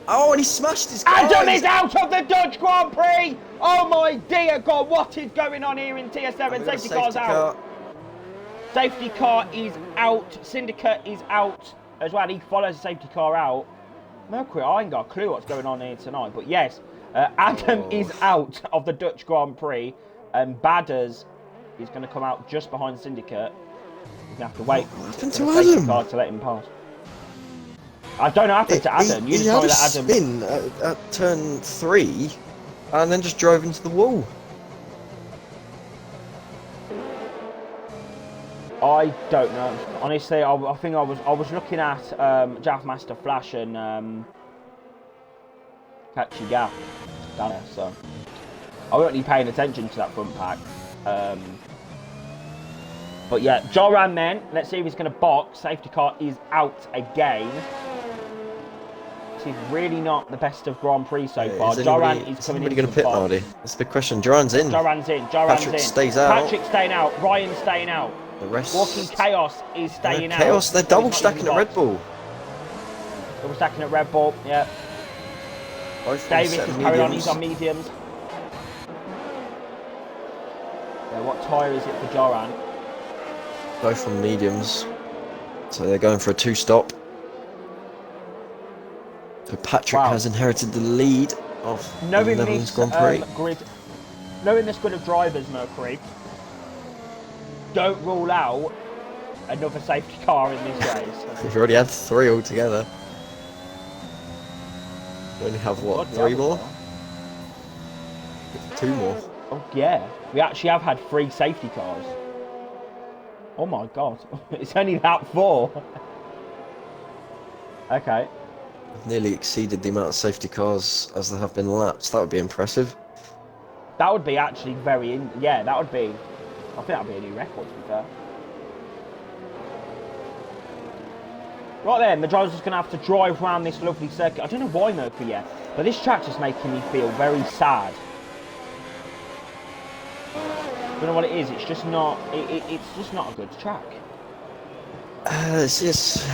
Oh, and he smashed his car. Adam is out of the Dutch Grand Prix! Oh my dear God, what is going on here in Tier 7? Safety car's out. Safety car is out. Syndicate is out as well. He follows the safety car out. Mercury, I ain't got a clue what's going on here tonight. But yes, Adam is out of the Dutch Grand Prix. And Badders is going to come out just behind Syndicate. You're going to have to wait for the safety car to let him pass. I don't know what happened to Adam. He had a spin at turn 3 and then just drove into the wall. I don't know. Honestly, I think I was looking at Jaffmaster Flash and Catchy Gap down there, so I wasn't really paying attention to that front pack. But yeah, Joran then. Let's see if he's going to box. Safety car is out again. He's really not the best of Grand Prix so far. Joran is coming in. Going to pit, Marty? That's a big question. Joran's in. Joran's in. Patrick stays out. Patrick's staying out. Ryan's staying out. The rest. Walking Chaos is staying out. Chaos, they're double stacking at Red Bull. Double stacking at Red Bull, yeah. Davis is carrying on, he's on mediums. Yeah, what tyre is it for Joran? Both on mediums. So they're going for a 2-stop. So Patrick has inherited the lead of the Netherlands Grand Prix. Knowing this grid of drivers, Mercury, don't rule out another safety car in this race. We've already had 3 altogether. We only have, what, 3 more? 2 more. Oh, yeah. We actually have had 3 safety cars. Oh, my God. It's only that 4. Okay. Nearly exceeded the amount of safety cars as there have been laps. That would be impressive. That would be actually yeah, that would be... I think that would be a new record, to be fair. Right then, the driver's just going to have to drive around this lovely circuit. I don't know why, Mercury, yet, but this track's just making me feel very sad. I don't know what it is. It's just not... It's just not a good track. It's just...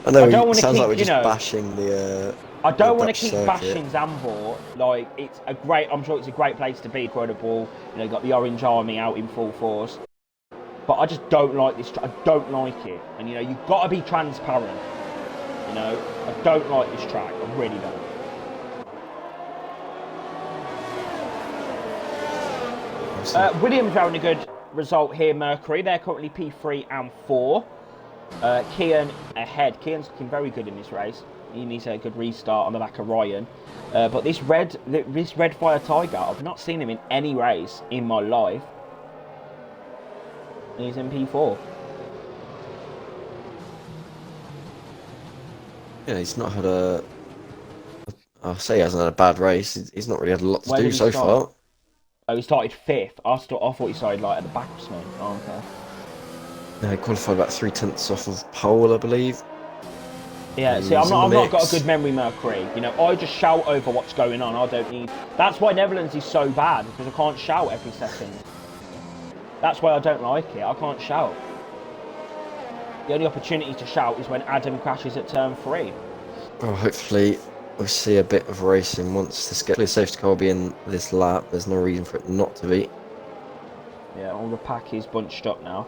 I know it sounds like we're just bashing the I don't want to keep circuit. bashing Zandvoort. Like, it's a great... I'm sure it's a great place to be. Incredible. You know, got the Orange Army out in full force. But I just don't like this track. I don't like it. And, you know, you've got to be transparent. You know? I don't like this track. I really don't. Williams having a good result here, Mercury. They're currently P3 and 4. Kian ahead. Kian's looking very good in this race. He needs a good restart on the back of Ryan. But this red Fire Tiger, I've not seen him in any race in my life. And he's in P4. Yeah, he's not had a... I'll say he hasn't had a bad race. He's not really had a lot to do so far. Oh, he started 5th. I thought he started like at the back of something. Oh, okay. Yeah, he qualified about 3/10 off of pole, I believe. Yeah, see, I've not got a good memory, Mercury. You know, I just shout over what's going on. I don't need... That's why Netherlands is so bad, because I can't shout every second. That's why I don't like it. I can't shout. The only opportunity to shout is when Adam crashes at turn 3. Well, hopefully we'll see a bit of racing once this gets. Safety car will be in this lap. There's no reason for it not to be. Yeah, all the pack is bunched up now.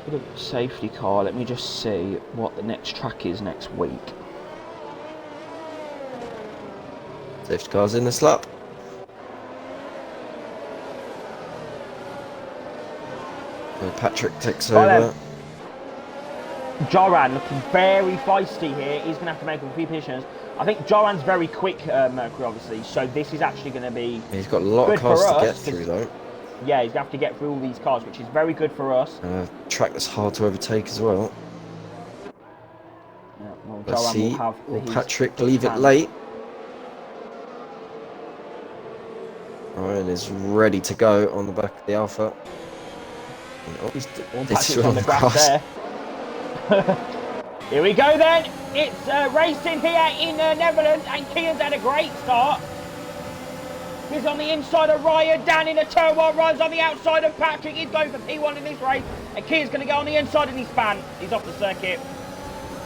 Bit of safety car. Let me just see what the next track is next week. Safety car's in this lap. Patrick takes over. Joran looking very feisty here. He's going to have to make a few positions. I think Joran's very quick, Mercury, obviously, so this is actually going to be He's got a lot of cars to get through, though. Yeah, he's going to have to get through all these cars, which is very good for us. Track that's hard to overtake as well. Yeah, well, Let's Joran see. will Patrick leave it late. Ryan is ready to go on the back of the Alpha. Oh, he's on the grass there. Here we go then. It's racing here in Netherlands, and Kian's had a great start. He's on the inside of Ryan, down in the turn 1, Ryan's on the outside of Patrick. He's going for P1 in this race, and Kian's going to go on the inside and he's spanned. He's off the circuit.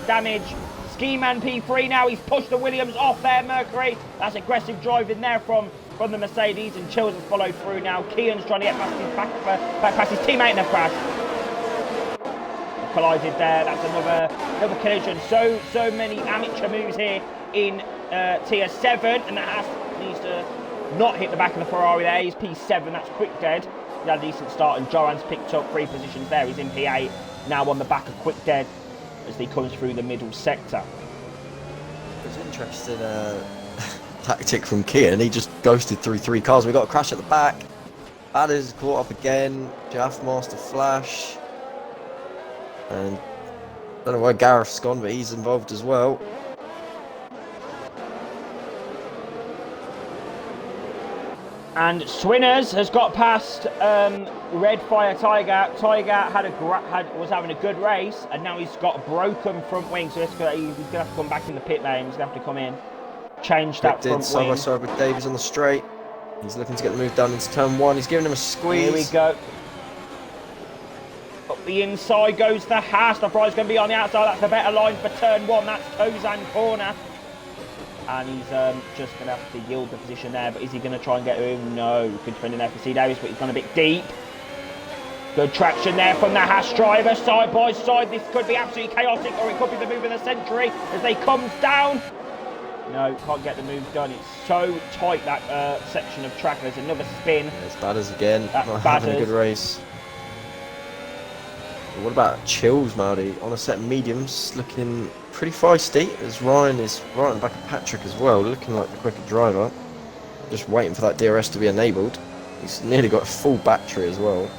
Damage. Ski Man P3 now. He's pushed the Williams off there, Mercury. That's aggressive driving there from the Mercedes, and Chills has followed through now. Kian's trying to get past his teammate in a crash. Collided there. That's another collision. So many amateur moves here in tier 7, and that needs to not hit the back of the Ferrari there. He's P7. That's quick dead. He had a decent start, and Joran's picked up 3 positions there. He's in P8 now on the back of quick dead as he comes through the middle sector. It's interesting tactic from Kian. He just ghosted through 3 cars. We got a crash at the back. Badders caught up again. Jaff Master Flash. And I don't know where Gareth's gone, but he's involved as well. And Swinners has got past Red Fire Tiger. Tiger was having a good race, and now he's got a broken front wing, so he's going to have to come back in the pit lane. He's going to have to come in, change that front wing. Side by side with Davies on the straight. He's looking to get the move done into turn 1. He's giving him a squeeze. Here we go. Up the inside goes the Haas. The prize going to be on the outside. That's a better line for turn 1. That's Tozan corner. And he's just going to have to yield the position there. But is he going to try and get him? No. Good defending there for C. Davis, but he's gone a bit deep. Good traction there from the Haas driver. Side by side. This could be absolutely chaotic, or it could be the move of the century as they come down. No, can't get the move done. It's so tight, that section of track. There's another spin. Yeah, it's Badders again. That's not having a good race. But what about Chills, Marty? On a set of mediums, looking pretty feisty, as Ryan is right on the back of Patrick as well, looking like the quicker driver. Just waiting for that DRS to be enabled. He's nearly got a full battery as well.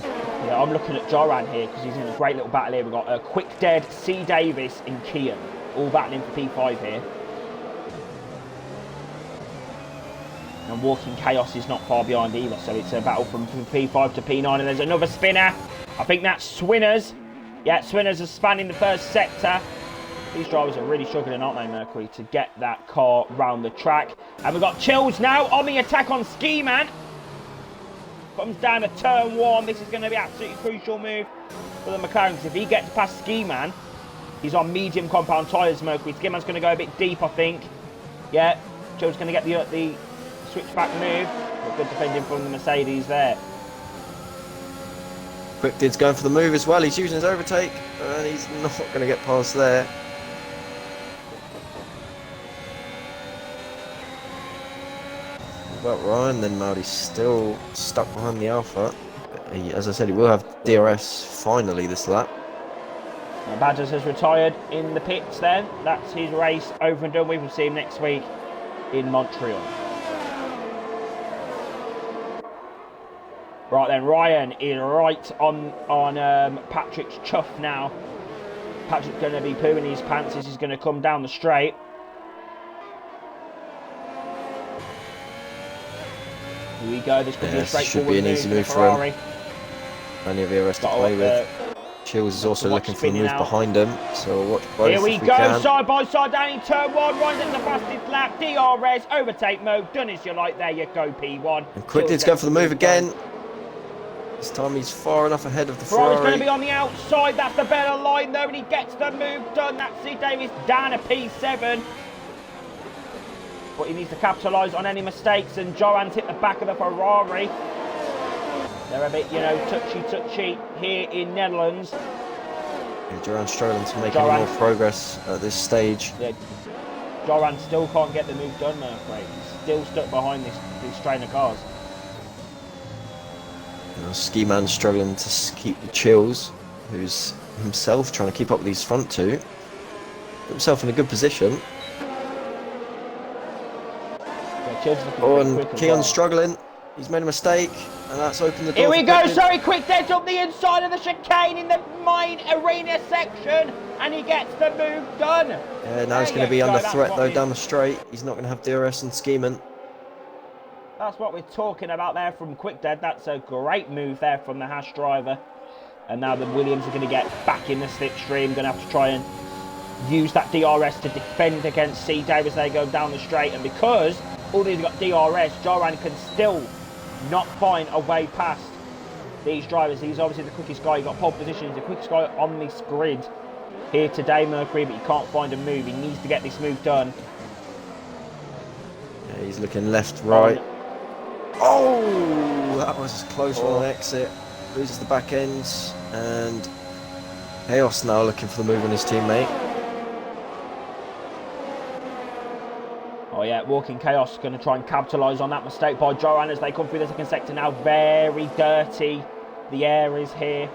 Yeah, I'm looking at Joran here because he's in a great little battle here. We've got Quick Dead, C. Davis and Kian all battling for P5 here. And Walking Chaos is not far behind either, so it's a battle from P5 to P9, and there's another spinner. I think that's Swinners. Yeah, Swinners are spanning the first sector. These drivers are really struggling, aren't they, Mercury, to get that car round the track. And we've got Chills now on the attack on Ski Man. Comes down to turn 1. This is going to be an absolutely crucial move for the McLaren, because if he gets past Ski Man, he's on medium compound tyres, Mercury. Ski Man's going to go a bit deep, I think. Yeah, Chills going to get the switchback move. But good defending from the Mercedes there. Quick Did's going for the move as well. He's using his overtake, and he's not going to get past there. What about Ryan then, Marty's still stuck behind the Alpha. As I said, he will have DRS finally this lap. Badgers has retired in the pits then. That's his race over and done. We will see him next week in Montreal. Right then, Ryan is right on Patrick's chuff now. Patrick's going to be pooing his pants as he's going to come down the straight. Here we go. This could be a straightforward should be an easy move for Ferrari. him. Plenty of ERS to play with. Chills is also looking for the move behind him, so we'll watch both. Here we go, side by side down in turn 1. Ryan's in the fastest lap. DRS, overtake mode, done as you like. There you go, P1. And Quick Did's going for the move again. This time he's far enough ahead of the Ferrari's going Ferrari. to be on the outside. That's the better line though, and he gets the move done. That's C. Davis down a P7. But he needs to capitalise on any mistakes, and Joran's hit the back of the Ferrari. They're a bit, you know, touchy here in Netherlands. Yeah, Joran's struggling to make any more progress at this stage. Yeah, Joran still can't get the move done, Mercury. He's still stuck behind this train of cars. You know, Ski Man's struggling to keep the Chills, who's himself trying to keep up with these front two. Put himself in a good position. Oh, and Keon's struggling. He's made a mistake, and that's opened the door. Here we go, sorry, quick dead up the inside of the chicane in the main arena section, and he gets the move done. Yeah, now he's going to be under threat though down the straight. He's not going to have DRS and Skiman. That's what we're talking about there from Quick Dead. That's a great move there from the Haas driver. And now the Williams are going to get back in the slipstream, going to have to try and use that DRS to defend against C. Davis. They go down the straight, and because all these have got DRS, Joran can still not find a way past these drivers. He's obviously the quickest guy. He's got pole position. He's the quickest guy on this grid here today, Mercury, but he can't find a move. He needs to get this move done. Yeah, he's looking left, right. Oh, that was a close one on exit. Loses the back ends, and Chaos now looking for the move on his teammate. Oh yeah, Walking Chaos going to try and capitalise on that mistake by Joran as they come through the second sector now. Very dirty, the air is here.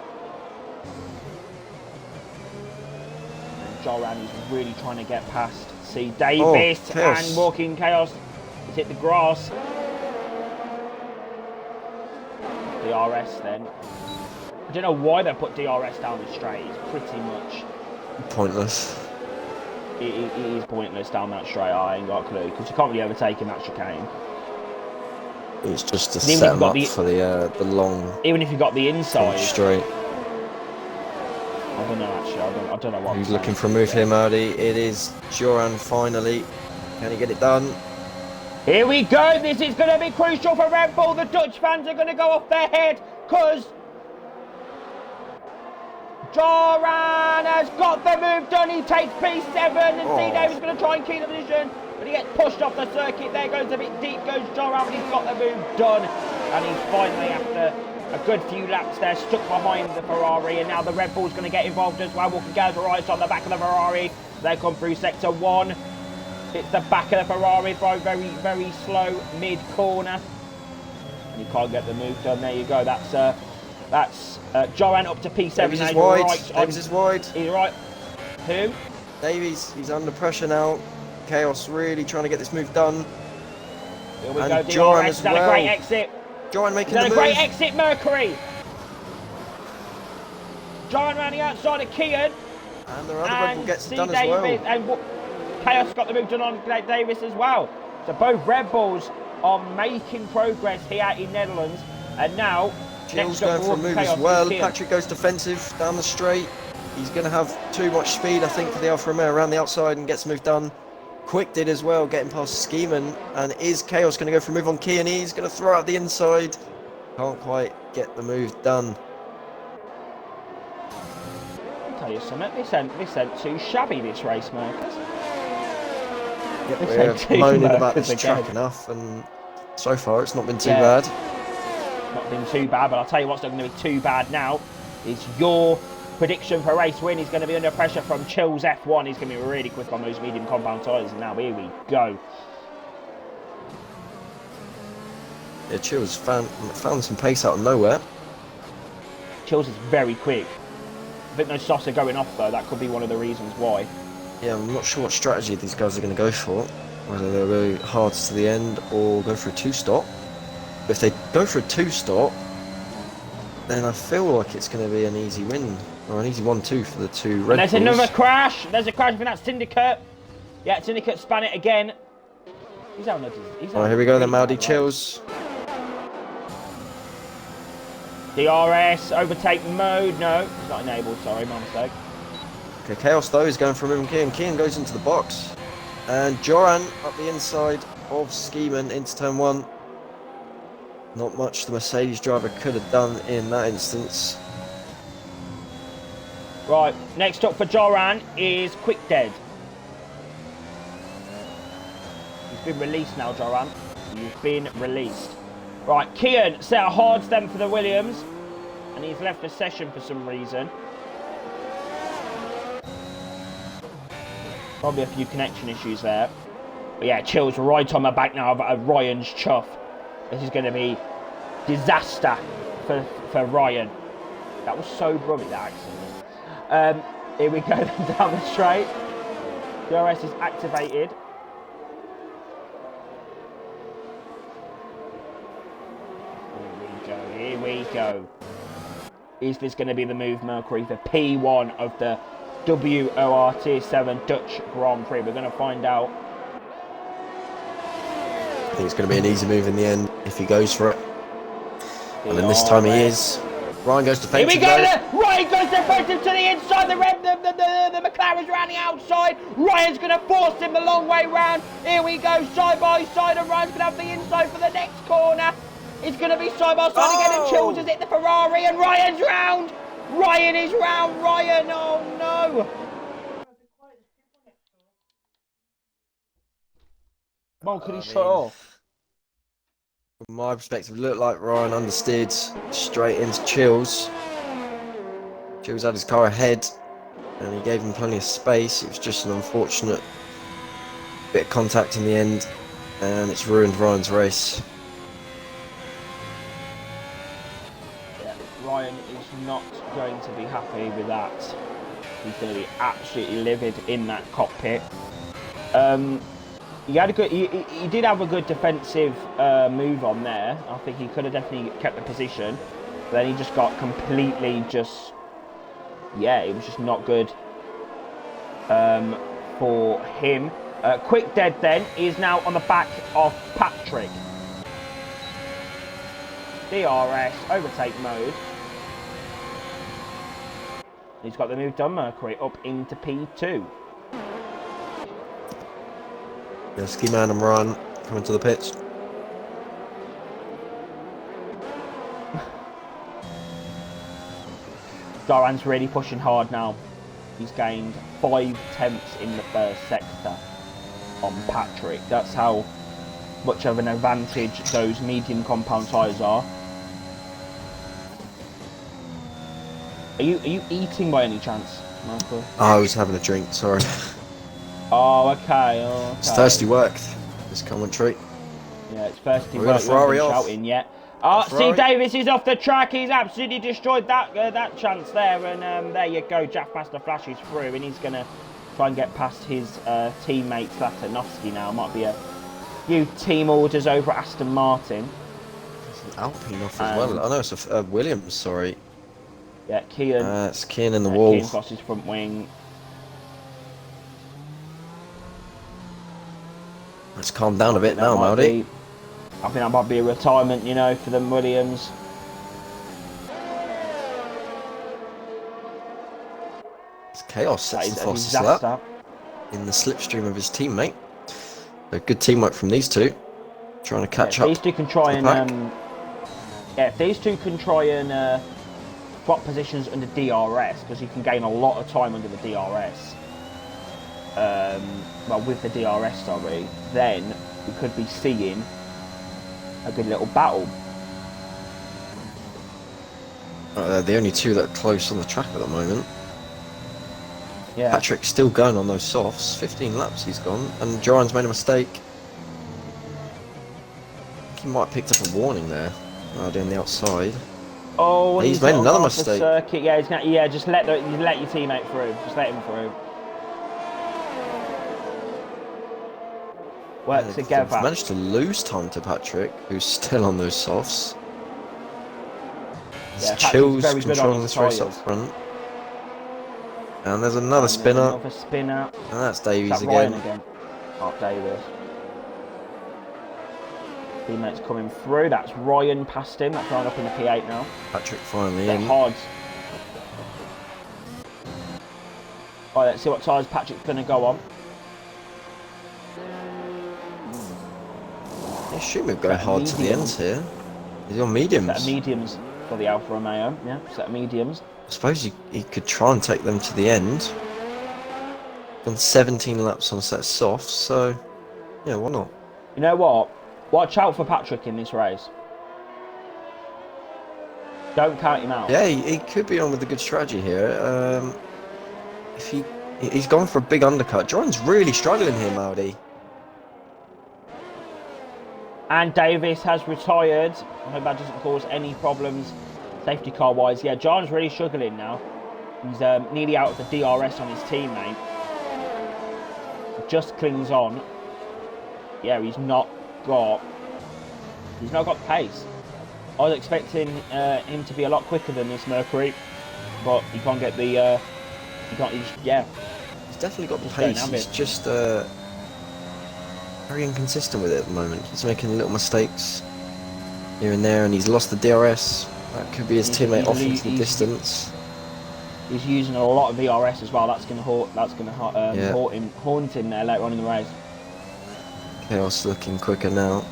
And Joran is really trying to get past C. Davis, and Walking Chaos has hit the grass. DRS then. I don't know why they put DRS down the straight. It's pretty much pointless. It is pointless down that straight. I ain't got a clue because you can't really overtake in that chicane. It's just to set them up for the long. Even if you got the inside straight. I don't know actually. I don't know what. Who's looking for a move here, Marty? It is Joran finally. Can he get it done? Here we go. This is going to be crucial for Red Bull. The Dutch fans are going to go off their head because Joran has got the move done. He takes P7 and C. Davis is going to try and keep the position, but he gets pushed off the circuit. There goes a bit deep, goes Joran, but he's got the move done. And he's finally, after a good few laps there, stuck behind the Ferrari, and now the Red Bull's going to get involved as well. Walking Chaos right on the back of the Ferrari. They come through sector 1. It's the back of the Ferrari, very, very slow mid-corner. And he can't get the move done. There you go. That's Joran up to P7. Davies is wide. Davies is wide. He's right. Who? Davies. He's under pressure now. Chaos really trying to get this move done. Here we go. Joran as well. Is that a great exit? Joran making the move. Is that a great exit, Mercury? Joran around the outside of Kian. And the other Red Bull gets it done as well. And Chaos got the move done on Davis as well. So both Red Bulls are making progress here in Netherlands. And now, Gill's going for a move as well. Patrick goes defensive down the straight. He's going to have too much speed, I think, for the Alfa Romeo around the outside and gets the move done. Quick did as well, getting past Skiman. And is Chaos going to go for a move on Key, and he's going to throw out the inside. Can't quite get the move done. I'll tell you something, this ain't too shabby, this race, Marcus. Yep, we're moaning about this track enough, and so far it's not been too bad. Not been too bad, but I'll tell you what's not going to be too bad now is your prediction for race win. He's going to be under pressure from Chills F1. He's going to be really quick on those medium compound tyres. Now here we go. Yeah, Chills found some pace out of nowhere. Chills is very quick. I think those softs are going off though. That could be one of the reasons why. Yeah, I'm not sure what strategy these guys are going to go for. Whether they'll go hard to the end or go for a two-stop. If they go for a two-stop, then I feel like it's going to be an easy win. Or an easy 1-2 for the two Red Bulls. There's another crash. There's a crash. I think that's Syndicate. Yeah, Syndicate span it again. Alright, here we go then, Maudi. Chills. DRS, overtake mode. No, it's not enabled. Sorry, my mistake. Okay, Chaos though is going for a move on Kian. Kian goes into the box. And Joran up the inside of Skiman into turn 1. Not much the Mercedes driver could have done in that instance. Right, next up for Joran is Quick Dead. He's been released now, Joran. You've been released. Right, Kian set a hard stem for the Williams, and he's left the session for some reason. Probably a few connection issues there. But yeah, Chill's right on the back now of Ryan's chuff. This is going to be disaster for Ryan. That was so brummy, that accident. Here we go down the straight. DRS is activated. Here we go. Is this going to be the move, Mercury, for P1 of the WOR Tier 7 Dutch Grand Prix? We're going to find out. I think it's going to be an easy move in the end if he goes for it. And then this time he is. Ryan goes defensive. Here we go. Ryan goes defensive to the inside. The McLaren's around the outside. Ryan's going to force him the long way round. Here we go, side by side, and Ryan's going to have the inside for the next corner. It's going to be side by side again, and Chills has hit the Ferrari, and Ryan's round. Ryan is round. Ryan, oh no. Well, could he shut off? From my perspective, it looked like Ryan understeered straight into Chills. Chills had his car ahead, and he gave him plenty of space. It was just an unfortunate bit of contact in the end, and it's ruined Ryan's race. Yeah, Ryan is not going to be happy with that. He's going to be absolutely livid in that cockpit. He had a good. He did have a good defensive move on there. I think he could have definitely kept the position. But then he just got completely just. Yeah, it was just not good for him. Quick Dead then is now on the back of Patrick. DRS overtake mode. He's got the move done, Mercury, up into P2. Yeah, Ski Man and Ryan coming to the pitch. Doran's really pushing hard now. He's gained 5 tenths in the first sector on Patrick. That's how much of an advantage those medium compound tyres are. Are you eating by any chance, Michael? Oh, I was having a drink, sorry. Oh, okay. Oh, okay. It's thirsty work, this commentary. Yeah, it's thirsty We work. got a Ferrari We haven't off. been shouting yet. Oh, see, Davis is off the track. He's absolutely destroyed that chance there. And there you go. Jaffmaster flashes through, and he's going to try and get past his teammate Zlatanovsky now. Might be a few team orders over at Aston Martin. There's an Alpine off as well. Oh no, it's a Williams, sorry. Yeah, Kian. It's Kian in the wall. Kian's lost his front wing. Let's calm down a bit now, Maudie. I think that might be a retirement, you know, for them Williams. It's chaos. Sets the fastest lap in the slipstream of his teammate. So good teamwork from these two, trying to catch up. These two can try and if these two can try and swap positions under DRS, because you can gain a lot of time under the DRS. Well, with the DRS, sorry, then we could be seeing a good little battle. They're the only two that are close on the track at the moment. Yeah. Patrick's still going on those softs. 15 laps he's gone, and Joran's made a mistake. I think he might have picked up a warning there. Down the outside. Oh, he's made another mistake. Circuit. Yeah, he's gonna, just let your teammate through. Just let him through. Work together. They've managed to lose time to Patrick, who's still on those softs. Yeah, Chills controlling this race up front. And there's another spinner. Another spinner. And that's Davies Ryan again. again. Oh, Davis. Teammates coming through. That's Ryan past him. That's Ryan up in the P8 now. Patrick finally They're in. hard. Alright, let's see what tyres Patrick's going to go on. They should be going hard to the ends here. He's on Set mediums. of mediums for the Alfa Romeo. Yeah, set of mediums. I suppose he could try and take them to the end. Done 17 laps on a set of softs, so yeah, why not? You know what? Watch out for Patrick in this race. Don't count him out. Yeah, he could be on with a good strategy here. If he's gone for a big undercut. Jordan's really struggling here, Maudi. And Davis has retired. I hope that doesn't cause any problems safety car wise. Yeah, John's really struggling now. He's nearly out of the DRS on his teammate. Just clings on. Yeah, he's not got pace. I was expecting him to be a lot quicker than this Mercury, but he can't get the. Yeah. He's definitely got the pace. He's just very inconsistent with it at the moment. He's making little mistakes here and there, and he's lost the DRS. That could be his teammate off into the distance. He's using a lot of VRS as well. That's going to haunt him there later on in the race. Chaos looking quicker now,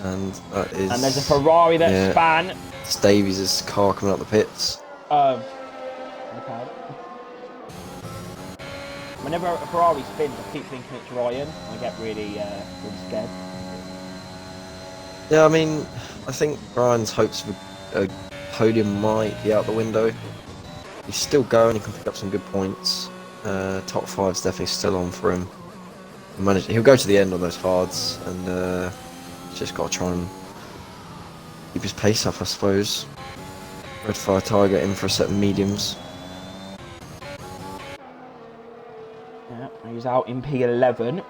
and that is. And there's a Ferrari that span. It's Davies' car coming out the pits. Okay. Whenever a Ferrari spins, I keep thinking it's Ryan. I get really scared. Yeah, I mean, I think Ryan's hopes of a podium might be out the window. He's still going, he can pick up some good points. Top 5's definitely still on for him. He'll go to the end on those hards, and he's just got to try and keep his pace up, I suppose. Red Fire Tiger in for a set of mediums. Yeah, he's out in P11.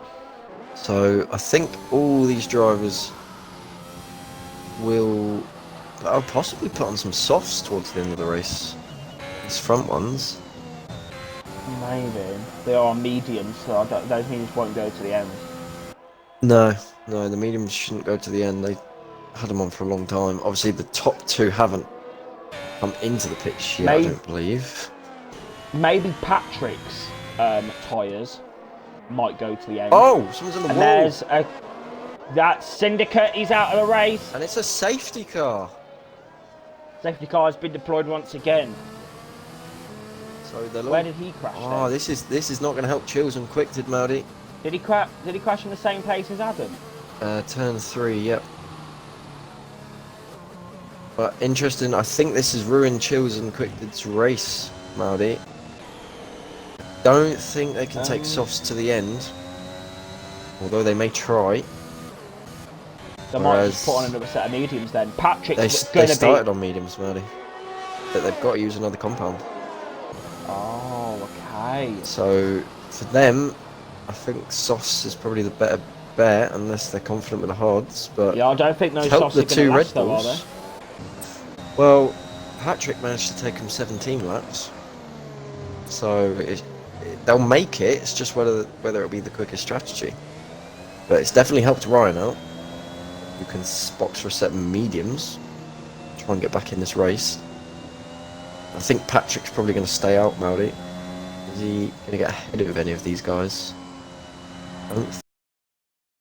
So I think all these drivers will possibly put on some softs towards the end of the race. These front ones. Maybe. They are mediums, so those mediums won't go to the end. No, the mediums shouldn't go to the end. They had them on for a long time. Obviously, the top 2 haven't come into the pitch yet, I don't believe. Maybe Patrick's tyres might go to the end. Oh, someone's in the wall. There's that Syndicate is out of the race. And it's a safety car. Safety car has been deployed once again. So where did he crash? Oh, this is not going to help Chills and Quick, did Maudi? Did he crash in the same place as Adam? Turn 3, yep. But interesting, I think this has ruined Chills and Quick's race, Maudi. Don't think they can take softs to the end, although they may try. They might just put on another set of mediums then. Patrick's they started on mediums, Maudi. But they've got to use another compound. Oh, okay. So for them, I think softs is probably the better bet, unless they're confident with the hards. But yeah, I don't think those softs are going to last though, are they? Well, Patrick managed to take him 17 laps, so they'll make it. It's just whether it'll be the quickest strategy. But it's definitely helped Ryan out. You can box for a set of mediums, try and get back in this race. I think Patrick's probably going to stay out, Maudi. Is he going to get ahead of any of these guys? I don't